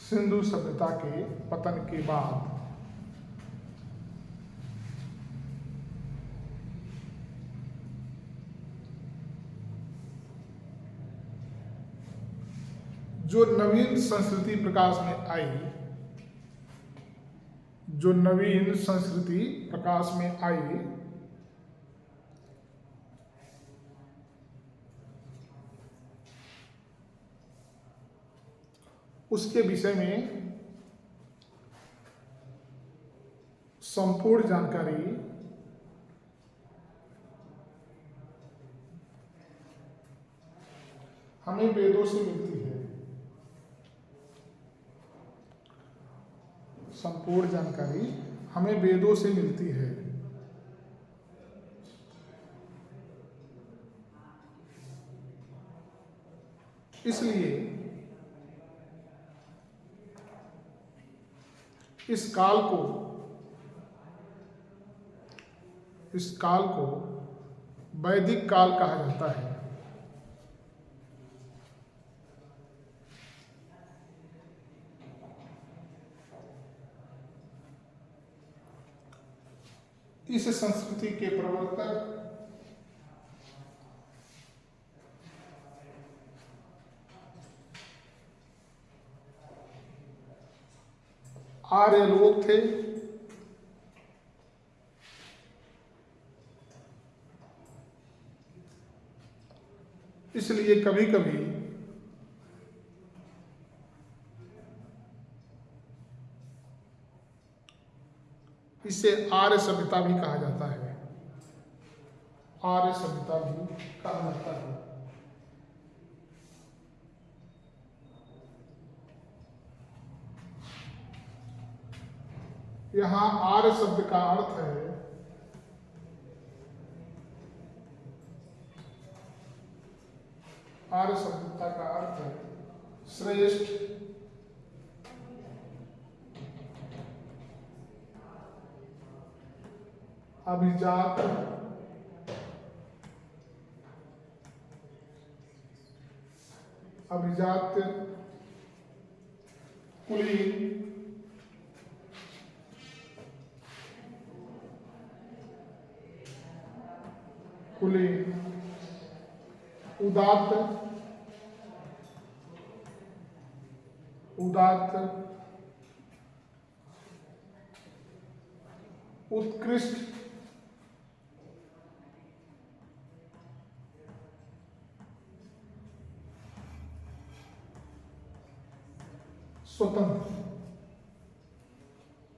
सिंधु सभ्यता के पतन के बाद जो नवीन संस्कृति प्रकाश में आई, जो नवीन संस्कृति प्रकाश में आई, उसके विषय में संपूर्ण जानकारी हमें वेदों से मिलती है। संपूर्ण जानकारी हमें वेदों से मिलती है। इसलिए इस काल को वैदिक काल कहा जाता है। इस संस्कृति के प्रवर्तक आर्य लोग थे। इसलिए कभी कभी इसे आर्य सभ्यता भी कहा जाता है। आर्य सभ्यता भी कहा जाता है। यहाँ आर्य शब्द का अर्थ है आर्य सभ्यता का अर्थ है श्रेष्ठ, अभिजात, कुलीन, उदात्त, उत्कृष्ट,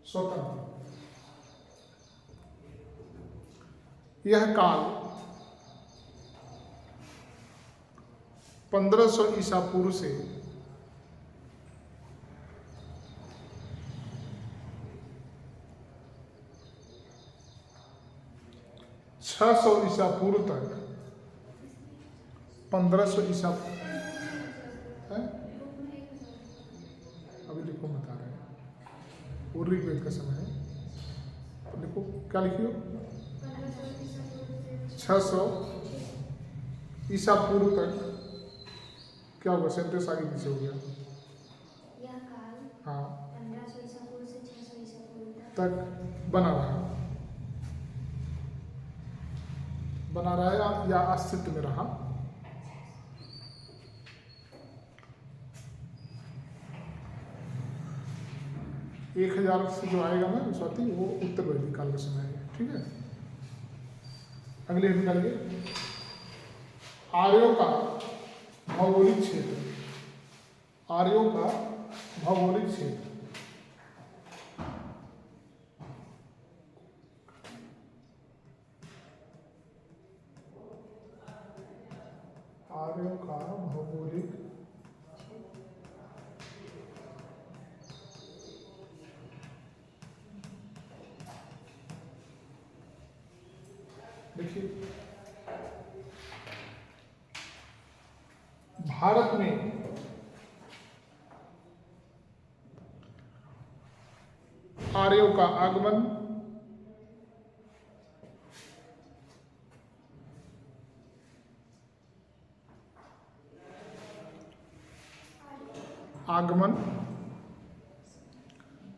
स्वतंत्र। यह काल 1500 ईसा पूर्व से 600 ईसा पूर्व तक 1500 ईसा है, अभी लिखो बता रहे हैं, वो ऋग्वेद का समय है। तो लिखो, क्या लिखियो, 600 ईसा पूर्व तक क्या होगा, सेंटेंस आगे पीछे हो गया। यह काल हाँ 1500 ईसा पूर्व से 600 ईसा पूर्व तक बना रहा या अस्तित्व में रहा। एक 1000 से जो आएगा ना स्वाति, वो उत्तर वैदिक काल का समय है। ठीक है, अगले निकालिए। आर्यों का भौगोलिक क्षेत्र, आर्यों का भौगोलिक क्षेत्र आर्यों का भौगोलिक देखिए, भारत में आर्यों का आगमन आगमन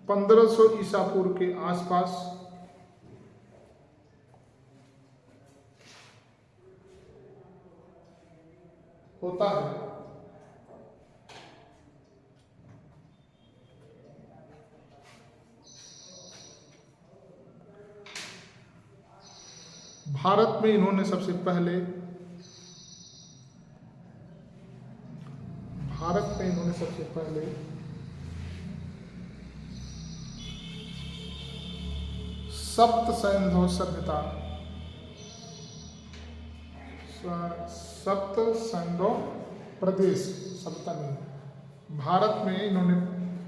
1500 ईसा पूर्व के आसपास होता है। भारत में इन्होंने सबसे पहले सप्त सैंधव सभ्यता, सप्त सैंधव प्रदेश सभ्यता नहीं, भारत में इन्होंने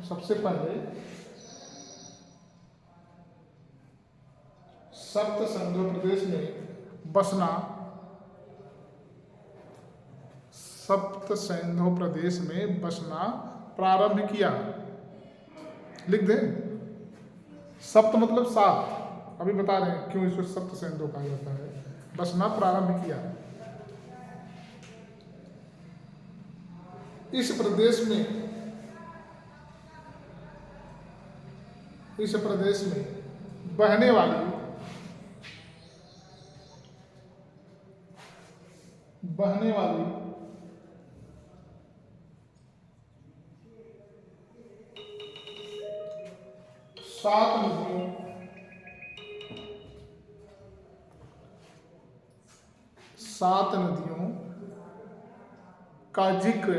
सबसे पहले सप्त सैंधव प्रदेश में बसना, सप्त सैंधव प्रदेश में बसना प्रारंभ किया। लिख दें, सप्त मतलब 7, अभी बता रहे हैं क्यों इसको सप्त सैंधव कहा जाता है। बसना प्रारंभ किया। इस प्रदेश में बहने वाली सात नदियों का जिक्र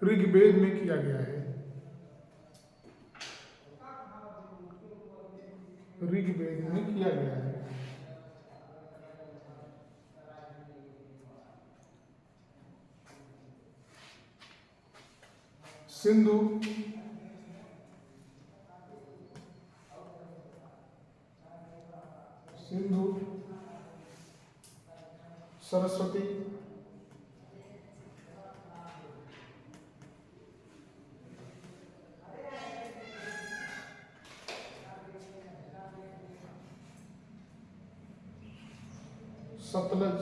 ऋग्वेद में किया गया है। ऋग्वेद में किया गया है। सिंधु, सरस्वती, सतलज,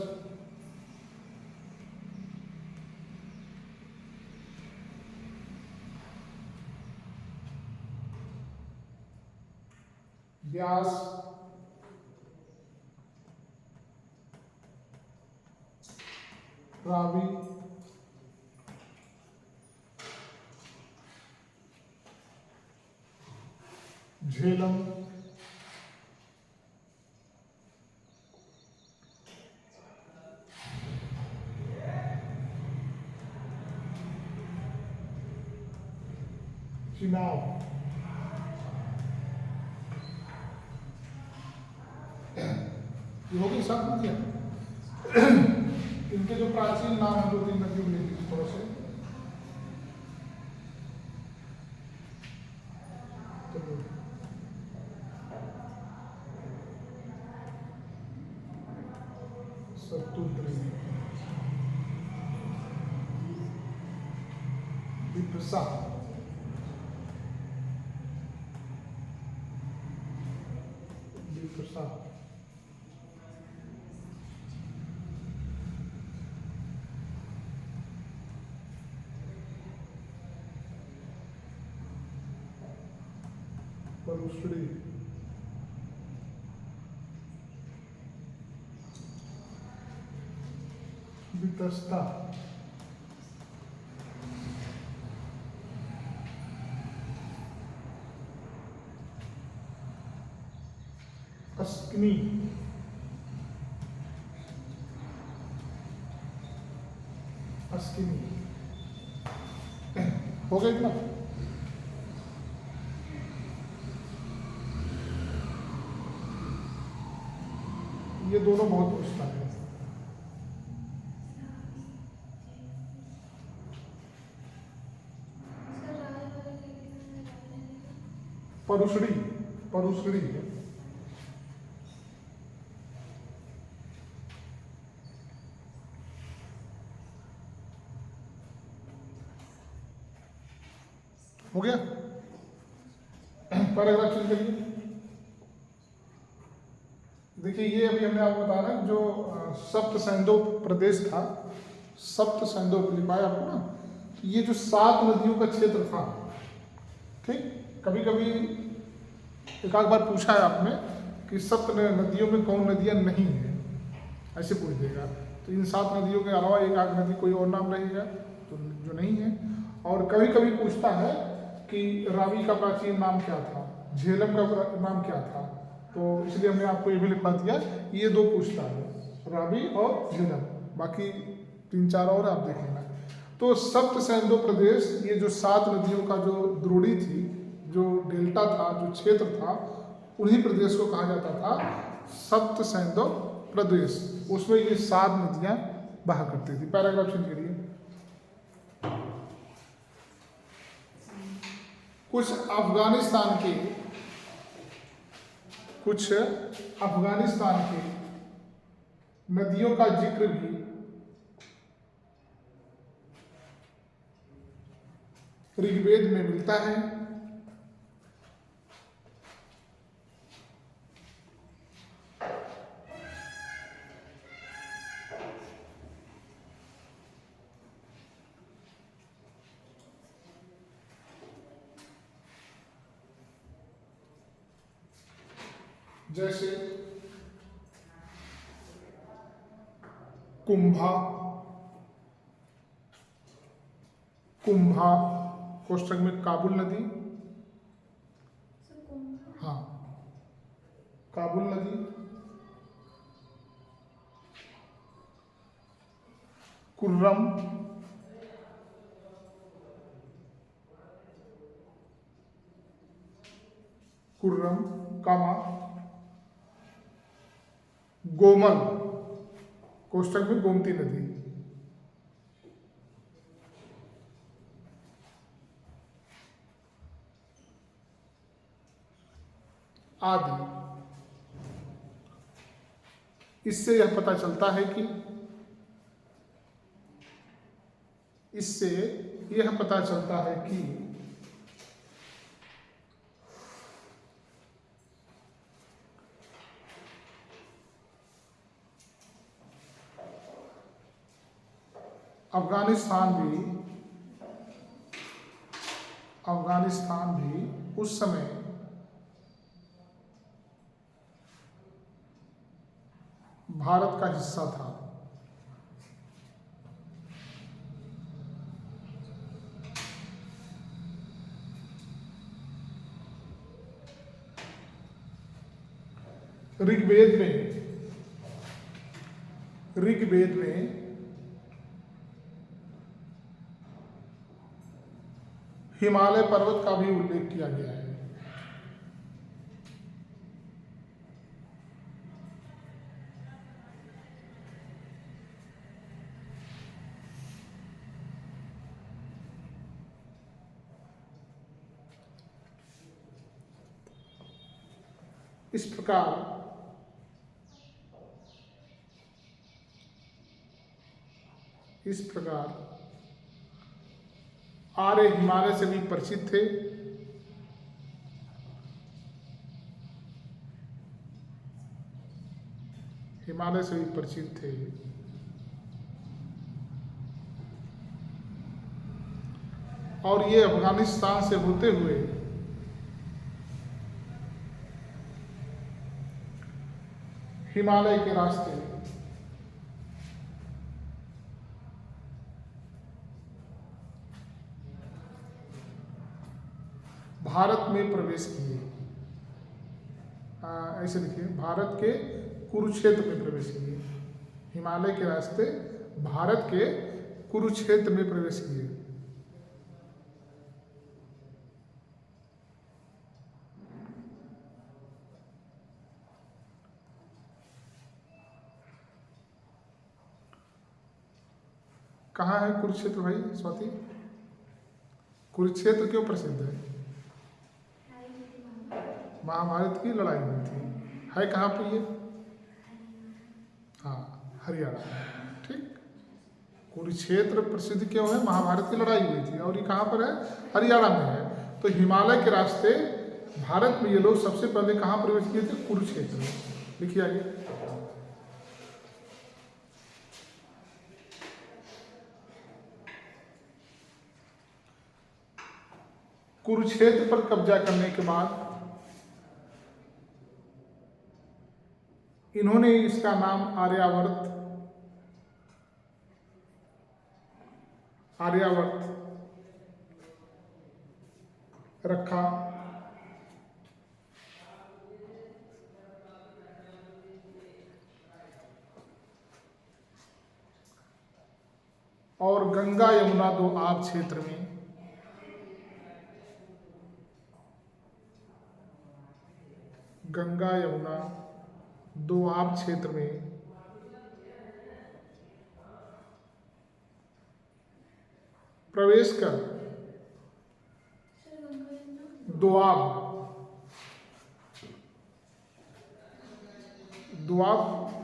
व्यास, रावी, झेलम, चिनाब, ये हो गई 7 नदियाँ। इनके जो प्राचीन नाम हैं 2-3 नदियों के लिए थोड़ा से सतुद्री, विपसा, विपसा, परुश्री, वितस्ता, अस्किनी, अस्किनी। हो गया इतना? ये दोनों बहुत पूछता है। परुश्री, परुश्री है। हो गया? पैराग्राफ चेंज करिए। देखिए ये अभी हमने आपको बताया जो सप्त सैंदो प्रदेश था, सप्त सैंदो लिखा है आपको ना, ये जो 7 नदियों का क्षेत्र था, ठीक। कभी कभी एक आध बार पूछा है आपने कि सप्त नदियों में कौन नदियां नहीं है, ऐसे पूछ देगा। तो इन 7 नदियों के अलावा एक आध नदी कोई और नाम रहेगा तो जो नहीं है। और कभी कभी पूछता है कि रावी का प्राचीन नाम क्या था, झेलम का नाम क्या था, तो इसलिए हमने आपको ये भी लिखवा दिया। ये 2 पूछता है, रावी और झेलम, बाकी 3-4 और आप देख लेना। तो सप्त सैंदो प्रदेश, ये जो 7 नदियों का जो द्रोणी थी, जो डेल्टा था, जो क्षेत्र था, उन्हीं प्रदेश को कहा जाता था सप्त सैंदो प्रदेश। उसमें ये 7 नदियां बहा करती थी। पैराग्राफ चेंज करिए। कुछ अफगानिस्तान के नदियों का जिक्र भी ऋग्वेद में मिलता है। जैसे कुंभा, कोष्ठक में काबुल नदी, हाँ काबुल नदी, कुर्रम, कामा, गोमल, कोष्ठक में गोमती नदी, आदि। इससे यह पता चलता है कि अफगानिस्तान भी उस समय भारत का हिस्सा था। ऋग्वेद में हिमालय पर्वत का भी उल्लेख किया गया है। इस प्रकार इस प्रकार आर्य हिमालय से भी परिचित थे। हिमालय से भी परिचित थे। और ये अफगानिस्तान से होते हुए हिमालय के रास्ते भारत में प्रवेश किए। ऐसे लिखिए, भारत के कुरुक्षेत्र में प्रवेश किए। हिमालय के रास्ते भारत के कुरुक्षेत्र में प्रवेश किए। कहाँ है कुरुक्षेत्र भाई स्वाति? कुरुक्षेत्र क्यों प्रसिद्ध है? महाभारत की लड़ाई हुई थी। है कहाँ पे ये? हाँ, हरियाणा। ठीक। कुरुक्षेत्र प्रसिद्ध क्यों है? महाभारत की लड़ाई हुई थी। और ये कहाँ पर है? हरियाणा में है। तो हिमालय के रास्ते भारत में ये लोग सबसे पहले कहाँ प्रवेश किए थे? कुरुक्षेत्र में। लिखिए आगे। कुरुक्षेत्र पर कब्जा करने के बाद इन्होंने इसका नाम आर्यावर्त रखा। और गंगा यमुना दो आब क्षेत्र में गंगा यमुना दो आब क्षेत्र में प्रवेश कर दोआब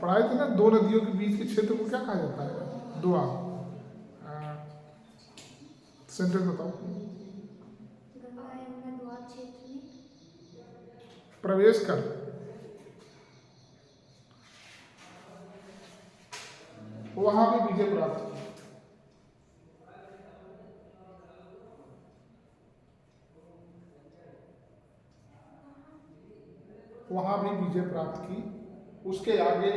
पढ़ाए थे ना, दो नदियों के बीच के क्षेत्र को क्या कहा जाता है? दोआब। सेंटेंस बताओ। गंगा यमुना दोआब क्षेत्र में प्रवेश कर वहां भी विजय प्राप्त की। वहां भी विजय प्राप्त की। उसके आगे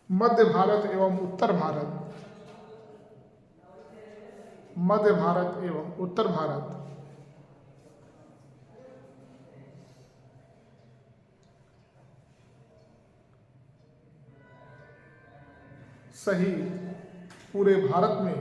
मध्य भारत एवं उत्तर भारत सही पूरे भारत में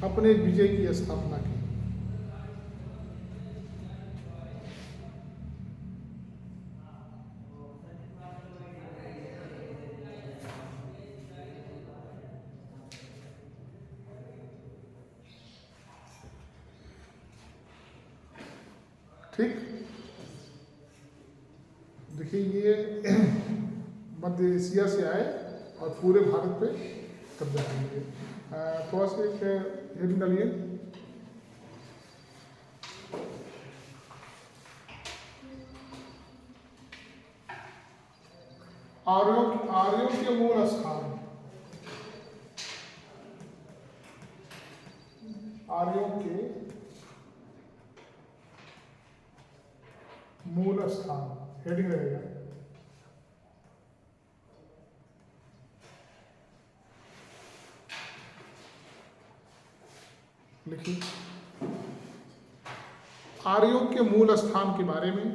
अपने विजय की स्थापना की। ठीक। देखिए, ये मध्य एशिया से आए और पूरे भारत पे कब्जा कर लिए। थोड़ा सा एक हेडिंग डालिए। आर्यों के मूल स्थान। आर्यों के मूल स्थान हेडिंग रहेगा। लिखिए, आर्यों के मूल स्थान के बारे में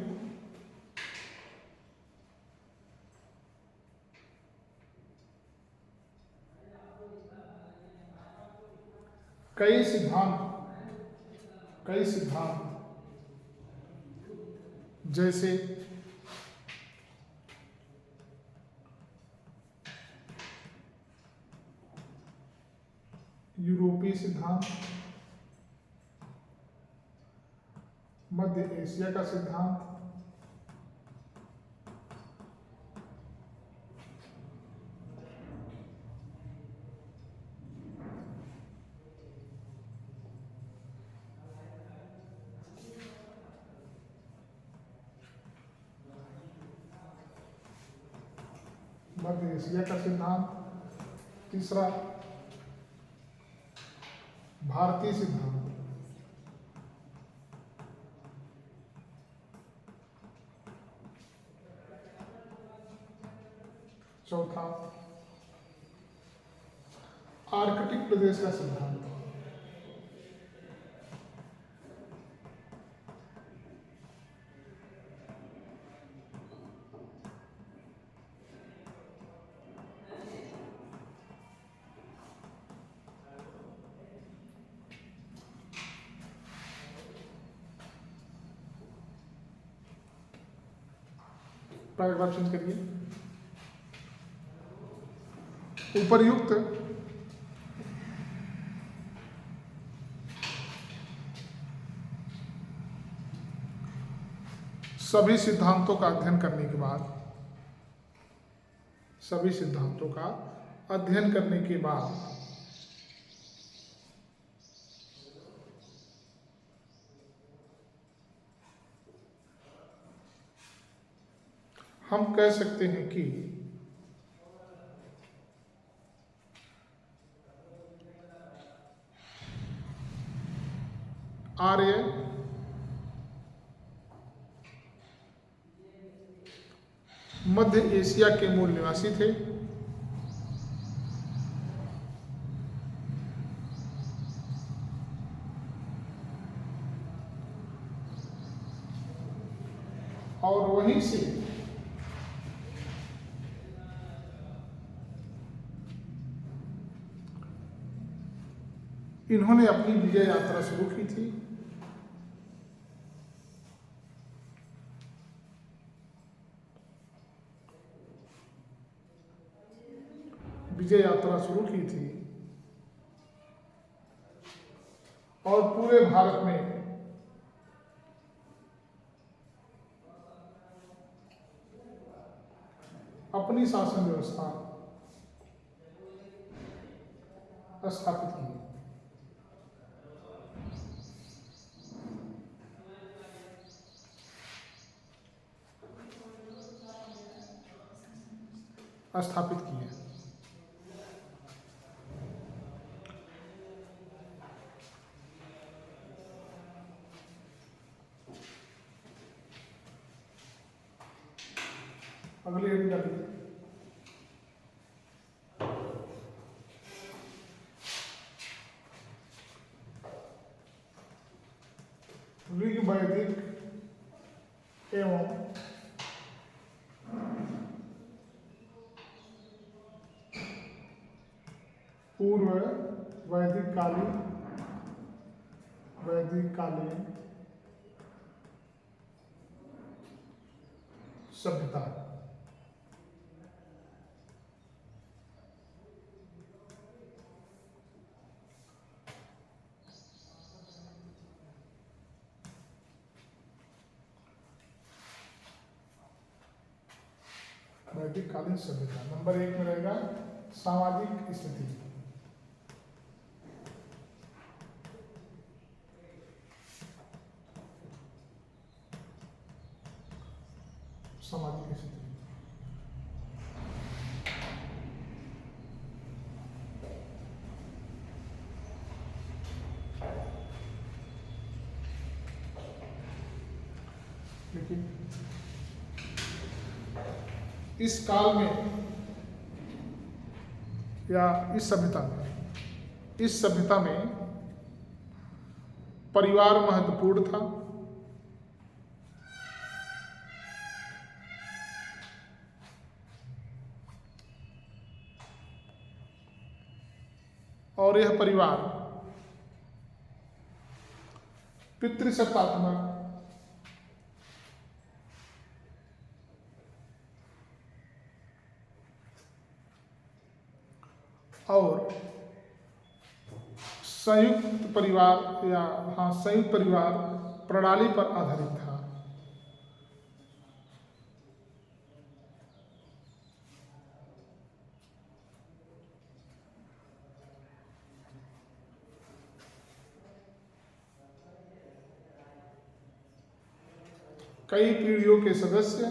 कई सिद्धांत जैसे यूरोपीय सिद्धांत, मध्य एशिया का सिद्धांत, मध्य एशिया का सिद्धांत, तीसरा भारतीय सिद्धांत, चौथा आर्कटिक प्रदेश का सिद्धांत, पैराग्राफ चेंज करिए। उपर्युक्त सभी सिद्धांतों का अध्ययन करने के बाद, सभी सिद्धांतों का अध्ययन करने के बाद हम कह सकते हैं कि आर्य मध्य एशिया के मूल निवासी थे। और वहीं से इन्होंने अपनी विजय यात्रा शुरू की थी। विजय यात्रा शुरू की थी और पूरे भारत में अपनी शासन व्यवस्था स्थापित की। स्थापित किए। अगली हेडिंग कर लीजिए। ऋग, वैदिक एवं पूर्व वैदिक कालीन सभ्यता। वैदिक कालीन सभ्यता नंबर 1 में रहेगा सामाजिक स्थिति। सामाजिक स्थिति लेकिन इस काल में या इस सभ्यता में परिवार महत्वपूर्ण था। और यह परिवार पितृसत्तात्मक और संयुक्त परिवार या हाँ संयुक्त परिवार प्रणाली पर आधारित था। कई पीढ़ियों के सदस्य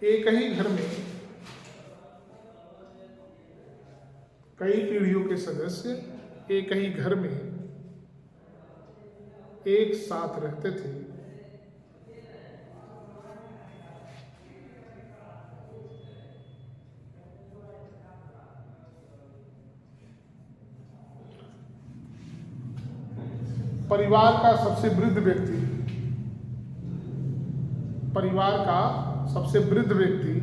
एक ही घर में, कई पीढ़ियों के सदस्य एक ही घर में एक साथ रहते थे। परिवार का सबसे वृद्ध व्यक्ति, परिवार का सबसे वृद्ध व्यक्ति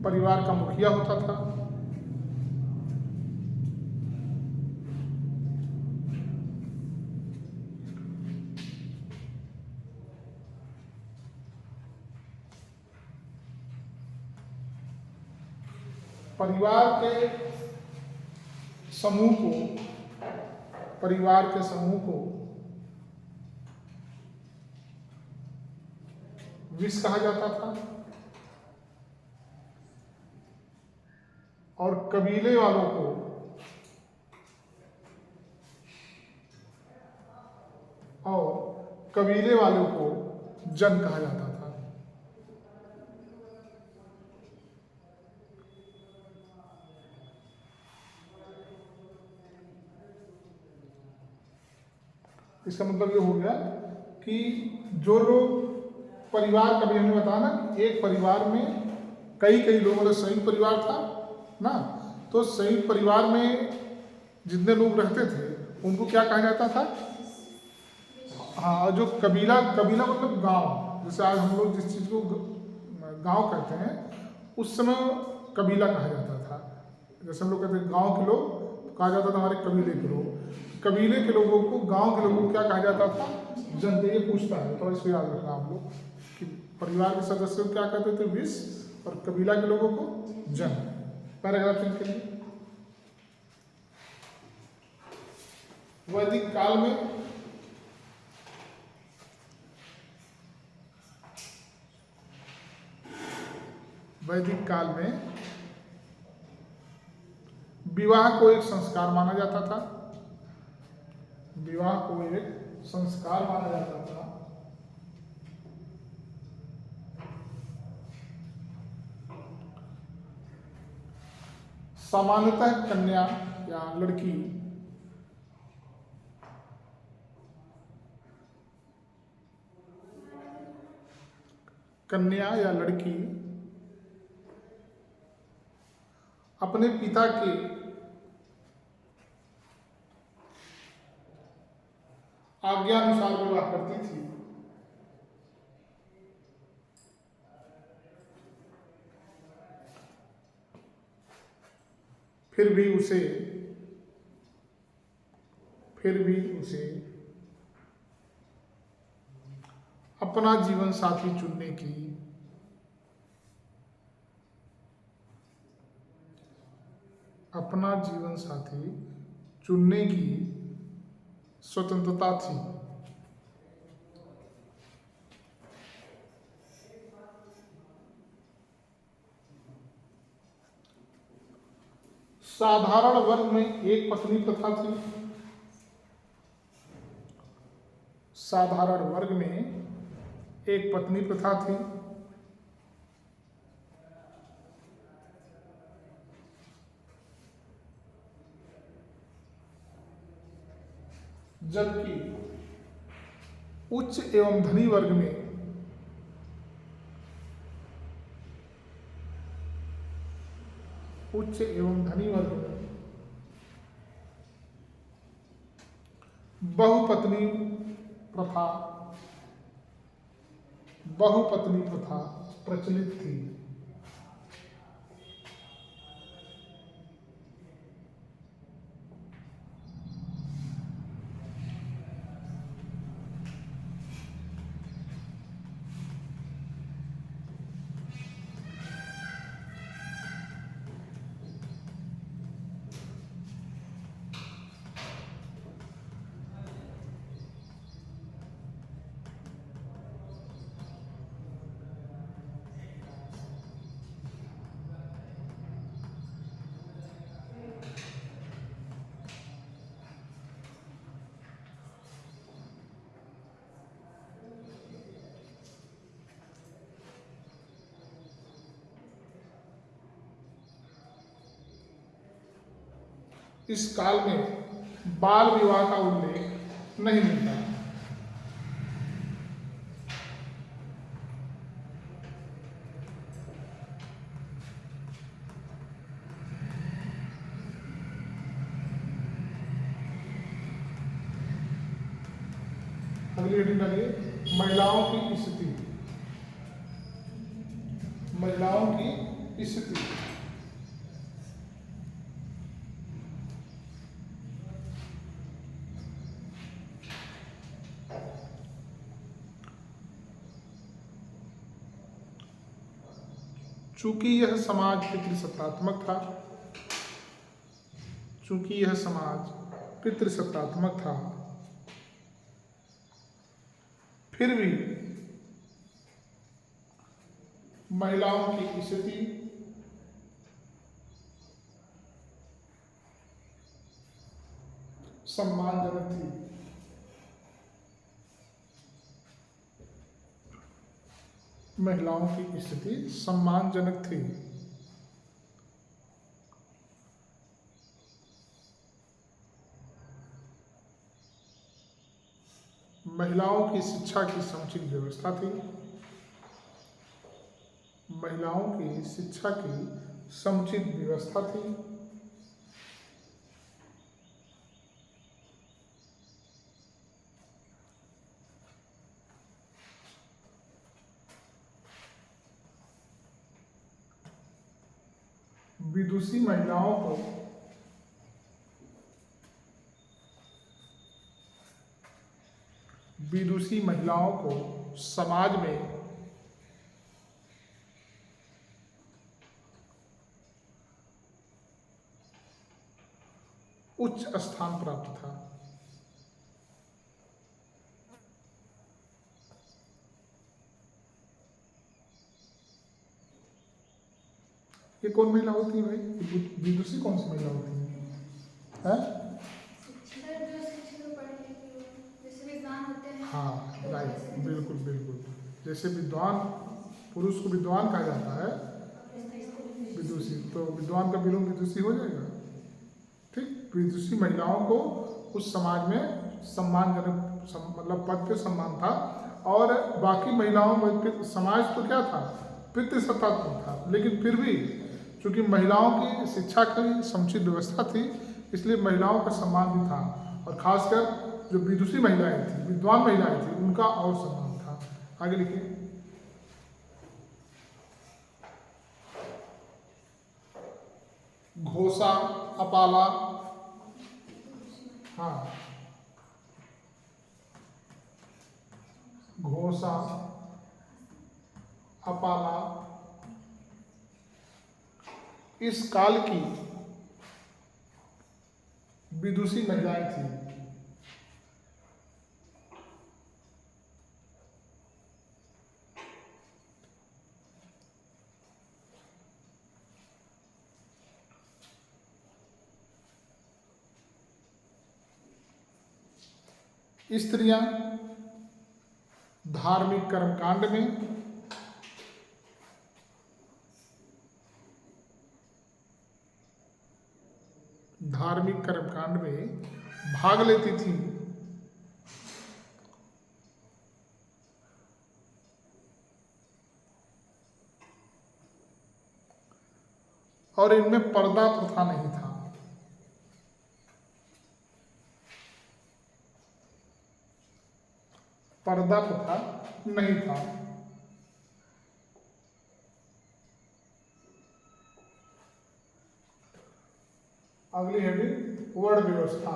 परिवार का मुखिया होता था। परिवार के समूह को, परिवार के समूह को विश कहा जाता था और कबीले वालों को जन कहा जाता था। इसका मतलब ये हो गया कि जो लोग परिवार, कभी हमने बताया ना कि एक परिवार में कई कई लोग, मतलब संयुक्त परिवार था ना, तो संयुक्त परिवार में जितने लोग रहते थे उनको क्या कहा जाता था? हाँ, जो कबीला, कबीला मतलब गांव, जैसे आज हम लोग जिस चीज़ को गांव कहते हैं उस समय कबीला कहा जाता था। जैसे हम लोग कहते हैं गांव के लोग, तो कहा जाता था हमारे कबीले के लोग। कबीले के लोगों को, गांव के लोगों को क्या कहा जाता था? जन। ये पूछता है, थोड़ा इसको याद रखना आप लोग कि परिवार के सदस्यों को क्या कहते थे? विश, और कबीला के लोगों को जन। पैराग्राफ चेंज करिए। वैदिक काल में विवाह को एक संस्कार माना जाता था। विवाह को एक संस्कार माना जाता था। सामान्यतः कन्या या लड़की अपने पिता के आज्ञा अनुसार विवाह करती थी। फिर भी उसे अपना जीवन साथी चुनने की स्वतंत्रता थी। साधारण वर्ग में एक पत्नी प्रथा थी। साधारण वर्ग में एक पत्नी प्रथा थी। जबकि उच्च एवं धनी वर्ग में बहुपत्नी प्रथा प्रचलित थी। इस काल में बाल विवाह का उल्लेख नहीं मिलता। अगली हेडिंग डालिए, महिलाओं की स्थिति। महिलाओं की स्थिति। चूंकि यह समाज पितृसत्तात्मक था, चूंकि यह समाज पितृसत्तात्मक था, फिर भी महिलाओं की स्थिति सम्मानजनक थी। महिलाओं की स्थिति सम्मानजनक थी। महिलाओं की शिक्षा की समुचित व्यवस्था थी। महिलाओं की शिक्षा की समुचित व्यवस्था थी। विदुषी महिलाओं को विदुषी महिलाओं को समाज में उच्च स्थान प्राप्त था। ये कौन महिला होती है भाई? विदुषी कौन सी महिला होती है? सर जो शिक्षित और पढ़े लिखे हो, जैसे विद्वान होते हैं। हाँ, तो राइट, वैसे बिल्कुल बिल्कुल। जैसे विद्वान पुरुष को विद्वान कहा जाता है, विदुषी, तो विद्वान का विलोम विदुषी हो जाएगा। ठीक, विदुषी महिलाओं को उस समाज में सम्मानजनक मतलब पद पे सम्मान था, और बाकी महिलाओं में समाज तो क्या था, पितृसत्तात्मक था, लेकिन फिर भी चूंकि महिलाओं की शिक्षा की समुचित व्यवस्था थी, इसलिए महिलाओं का सम्मान भी था, और खासकर जो विदुषी महिलाएं थी, विद्वान महिलाएं थी, उनका और सम्मान था। आगे लिखिए। घोषा, अपाला, हाँ, घोषा, अपाला इस काल की विदुषी महिलाएं थी। स्त्रियां धार्मिक कर्मकांड में भाग लेती थी, और इनमें पर्दा प्रथा नहीं था। पर्दा प्रथा नहीं था। अगली हेडिंग, वर्ण व्यवस्था।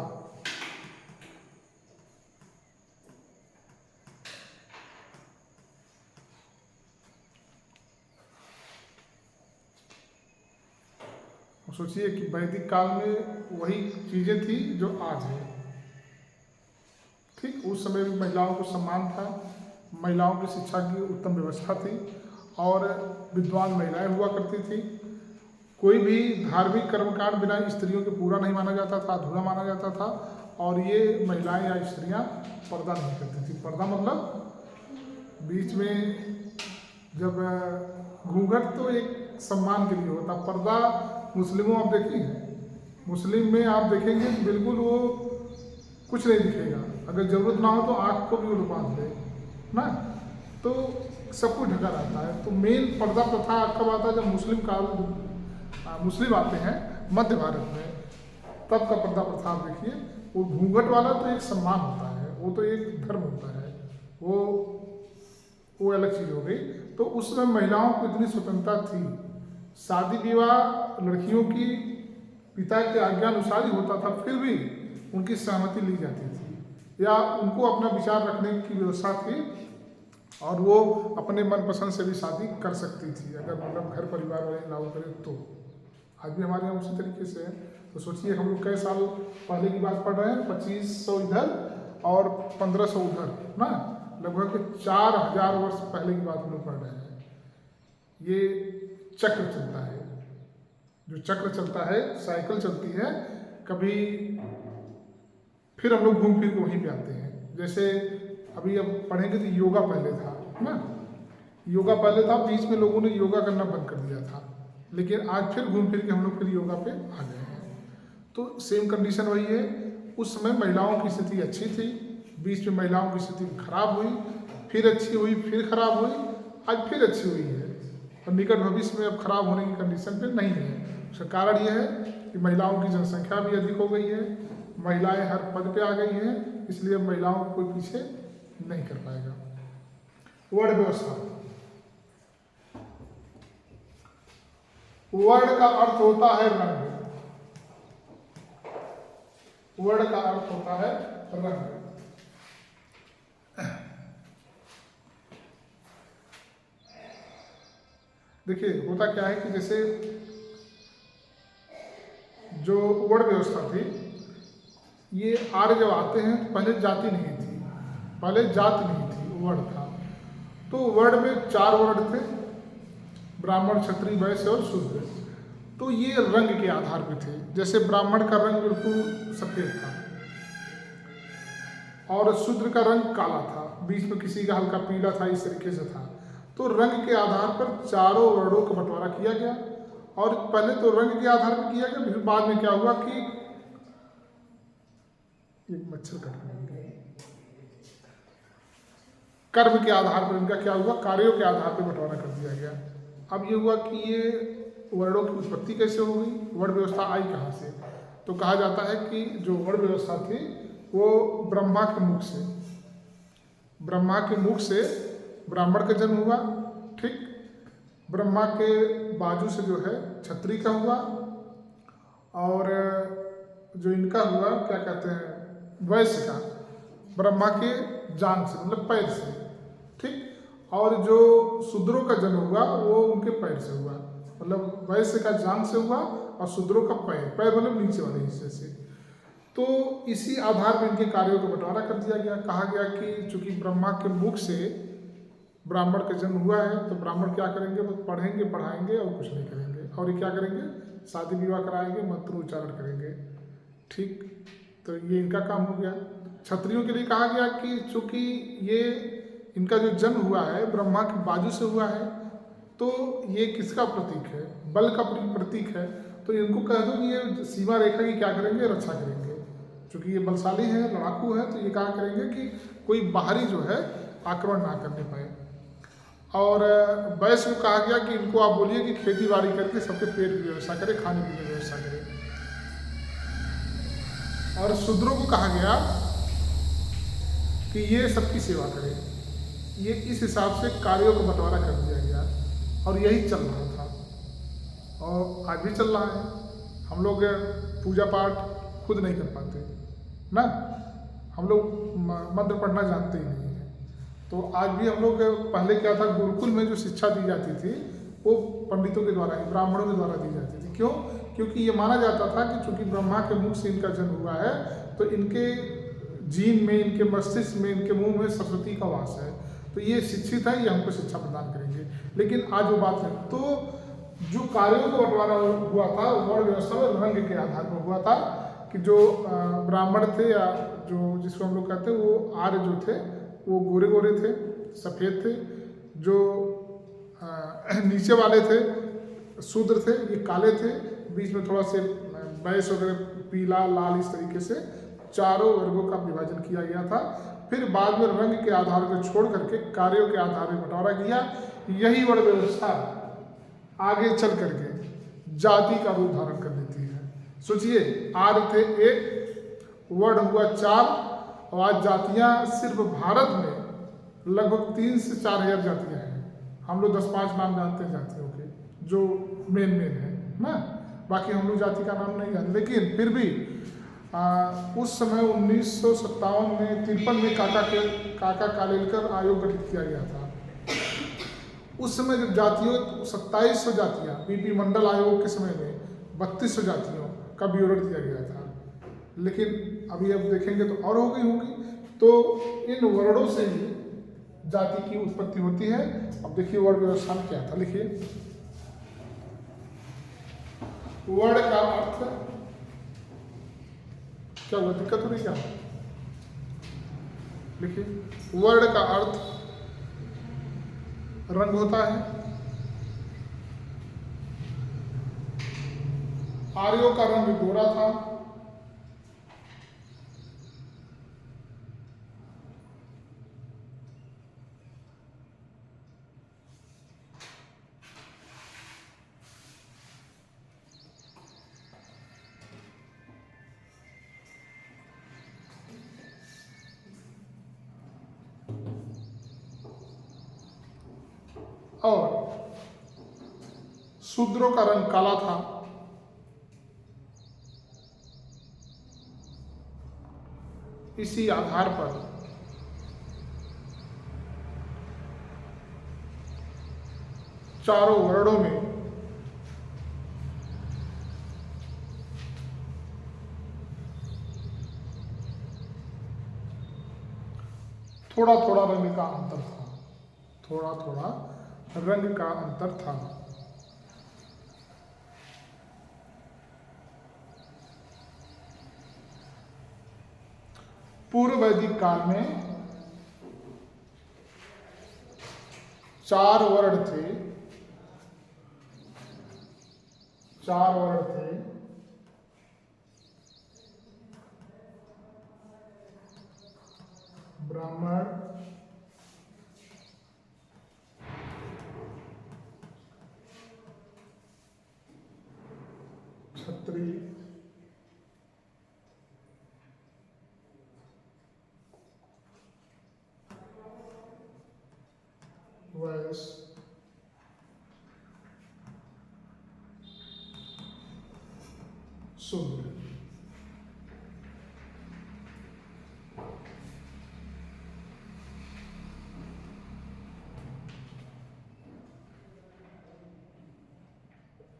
सोचिए कि वैदिक काल में वही चीजें थी जो आज है। ठीक, उस समय भी महिलाओं को सम्मान था, महिलाओं की शिक्षा की उत्तम व्यवस्था थी, और विद्वान महिलाएं हुआ करती थी। कोई भी धार्मिक कर्मकांड बिना स्त्रियों के पूरा नहीं माना जाता था, अधूरा माना जाता था, और ये महिलाएं या स्त्रियां पर्दा नहीं करती थी। पर्दा मतलब बीच में जब घूंघट तो एक सम्मान के लिए होता, पर्दा मुस्लिमों आप देखिए मुस्लिम में आप देखेंगे तो बिल्कुल वो कुछ नहीं दिखेगा, अगर ज़रूरत ना हो तो आँख को भी वो बांध ले ना, तो सब कुछ ढका रहता है। तो मेन पर्दा प्रथा कब आता है, जब मुस्लिम आते हैं मध्य भारत में, तब का पर्दा प्रथा आप देखिए। वो घूंघट वाला तो एक सम्मान होता है, वो तो एक धर्म होता है, वो अलग चीज़ हो गई। तो उस समय महिलाओं को इतनी स्वतंत्रता थी, शादी विवाह लड़कियों की पिता के आज्ञानुसार ही होता था, फिर भी उनकी सहमति ली जाती थी या उनको अपना विचार रखने की व्यवस्था थी, और वो अपने मनपसंद से भी शादी कर सकती थी, अगर मतलब घर परिवार वाले लागू करें तो। आज भी हमारे यहाँ उसी तरीके से है। तो सोचिए हम लोग कई साल पहले की बात पढ़ रहे हैं, 2500 इधर और 1500 उधर ना, लगभग 4000 वर्ष पहले की बात हम लोग पढ़ रहे हैं। ये चक्र चलता है, जो चक्र चलता है, साइकिल चलती है, कभी फिर हम लोग घूम फिर के वहीं पे आते हैं। जैसे अभी अब पढ़ेंगे तो योगा पहले था ना, योगा पहले था, बीच में लोगों ने योगा करना बंद कर दिया था, लेकिन आज फिर घूम फिर के हम लोग फिर योगा पे आ गए हैं। तो सेम कंडीशन वही है। उस समय महिलाओं की स्थिति अच्छी थी, बीच में महिलाओं की स्थिति खराब हुई, फिर अच्छी हुई, फिर खराब हुई, आज फिर अच्छी हुई है, और निकट भविष्य में अब खराब होने की कंडीशन पे नहीं है। उसका कारण यह है कि महिलाओं की जनसंख्या भी अधिक हो गई है, महिलाएं हर पद पे आ गई हैं, इसलिए महिलाओं को कोई पीछे नहीं कर पाएगा। वर्ण व्यवस्था, वर्ण का अर्थ होता है रंग, वर्ण का अर्थ होता है रंग। देखिए होता क्या है कि जैसे जो वर्ण व्यवस्था थी, ये आर्य जब आते हैं तो पहले जाति नहीं थी, पहले जाति नहीं थी, वर्ण था। तो वर्ण में 4 वर्ण थे, ब्राह्मण, क्षत्रिय, वैश्य और शूद्र। तो ये रंग के आधार पे थे। जैसे ब्राह्मण का रंग बिल्कुल सफेद था और शूद्र का रंग काला था, बीच में किसी का हल्का पीला था, इस तरीके से था। तो रंग के आधार पर चारों वर्णों का बंटवारा किया गया, और पहले तो रंग के आधार पर किया गया, फिर बाद में क्या हुआ कि एक मच्छर कट रहा है, कर्म के आधार पर इनका क्या हुआ, कार्यों के आधार पर बंटवारा कर दिया गया। अब ये हुआ कि ये वर्णों की उत्पत्ति कैसे हो गई, वर्ण व्यवस्था आई कहाँ से? तो कहा जाता है कि जो वर्ण व्यवस्था थी वो ब्रह्मा के मुख से, ब्रह्मा के मुख से ब्राह्मण का जन्म हुआ, ठीक। ब्रह्मा के बाजू से जो है क्षत्रिय का हुआ, और जो इनका हुआ क्या कहते हैं वैश्य का, ब्रह्मा के जांघ से मतलब पैर से, ठीक। और जो शूद्रों का जन्म हुआ वो उनके पैर से हुआ, मतलब वैश्य का जांघ से हुआ और शूद्रों का पैर, पैर मतलब नीचे वाले हिस्से से। तो इसी आधार पर इनके कार्यों को बंटवारा कर दिया गया। कहा गया कि चूंकि ब्रह्मा के मुख से ब्राह्मण का जन्म हुआ है, तो ब्राह्मण क्या करेंगे, वो पढ़ेंगे पढ़ाएंगे और कुछ नहीं करेंगे, और ये क्या करेंगे, शादी विवाह कराएंगे, मंत्र उच्चारण करेंगे, ठीक। तो ये इनका काम हो गया। क्षत्रियों के लिए कहा गया कि चूंकि ये इनका जो जन्म हुआ है ब्रह्मा के बाजू से हुआ है, तो ये किसका प्रतीक है, बल का प्रतीक है। तो इनको कह दो कि ये सीमा रेखा की क्या करेंगे, रक्षा करेंगे। चूंकि ये बलशाली है, लड़ाकू है, तो ये कहा करेंगे कि कोई बाहरी जो है आक्रमण ना करने पाए। और वैश्य को कहा गया कि इनको आप बोलिए कि खेती बाड़ी करके सबके पेट की व्यवस्था करे, खाने पीने की व्यवस्था करे। और शूद्रों को कहा गया कि ये सबकी सेवा करे। ये इस हिसाब से कार्यों का बंटवारा कर दिया गया, और यही चल रहा था और आज भी चल रहा है। हम लोग पूजा पाठ खुद नहीं कर पाते ना, हम लोग मंत्र पढ़ना जानते ही नहीं है। तो आज भी हम लोग, पहले क्या था, गुरुकुल में जो शिक्षा दी जाती थी वो पंडितों के द्वारा ही, ब्राह्मणों के द्वारा दी जाती थी। क्यों? क्योंकि ये माना जाता था कि चूंकि ब्रह्मा के मुख से इनका जन्म हुआ है, तो इनके जीन में, इनके मस्तिष्क में, इनके मुंह में सरस्वती का वास है, तो ये शिक्षित है, ये हमको शिक्षा प्रदान करेंगे। लेकिन आज वो बात है। तो जो कार्यों का बंटवारा हुआ था वर्ण व्यवस्था में रंग के आधार पर हुआ था, कि जो ब्राह्मण थे या जो जिसको हम लोग कहते हैं वो आर्य जो थे वो गोरे गोरे थे, सफ़ेद थे। जो नीचे वाले थे शूद्र थे, ये काले थे, बीच में थोड़ा से बैस वगैरह पीला लाल इस तरीके से चारों वर्गों का विभाजन किया गया था। फिर बाद में रंग के आधार को छोड़ करके कार्यों के आधार पर बंटवारा किया। यही वर्ण व्यवस्था आगे चल करके जाति का रूप धारण कर लेती है। सोचिए, आर्य थे एक, वर्ण हुआ 4, और आज जातियां सिर्फ भारत में लगभग 3 से 4 हज़ार जातियां हैं। हम लोग 10-5 नाम जानते हैं जातियों के, जो मेन है ना, बाकी हम लोग जाति का नाम नहीं जानते। लेकिन फिर भी उस समय 1957 में 53 में काका कालेलकर आयोग गठित किया गया था। उस समय जब जातियों 2700 जातियाँ, बीपी मंडल आयोग के समय में 3200 जातियों का विवरण दिया गया था। लेकिन अभी अब देखेंगे तो और हो गई होगी। तो इन वर्णों से ही जाति की उत्पत्ति होती है। अब देखिए वर्ण व्यवस्था में क्या था, लिखिए। वर्ण का अर्थ क्या हुआ, दिक्कत हो रही क्या? लिखिए, वर्ण का अर्थ रंग होता है। आर्यों का रंग गोरा था। और शूद्रों का रंग काला था। इसी आधार पर चारों वर्णों में थोड़ा थोड़ा रंग का अंतर था। थोड़ा थोड़ा रंग का अंतर था। पूर्व वैदिक काल में 4 वर्ण थे। 4 वर्ण थे। ब्राह्मण, क्षत्रिय, वैश्य, शूद्र।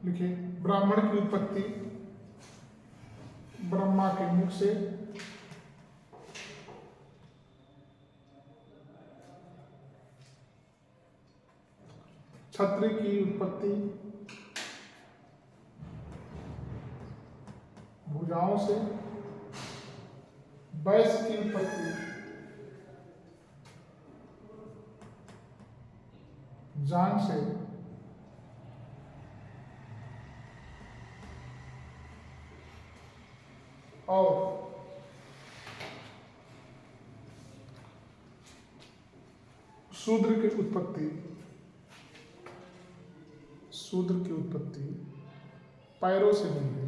लिखिए, ब्राह्मण की उत्पत्ति ब्रह्मा के मुख से, क्षत्रिय की उत्पत्ति भुजाओं से, वैश्य की उत्पत्ति जांघ से, और शूद्र की उत्पत्ति पैरों से हुई है।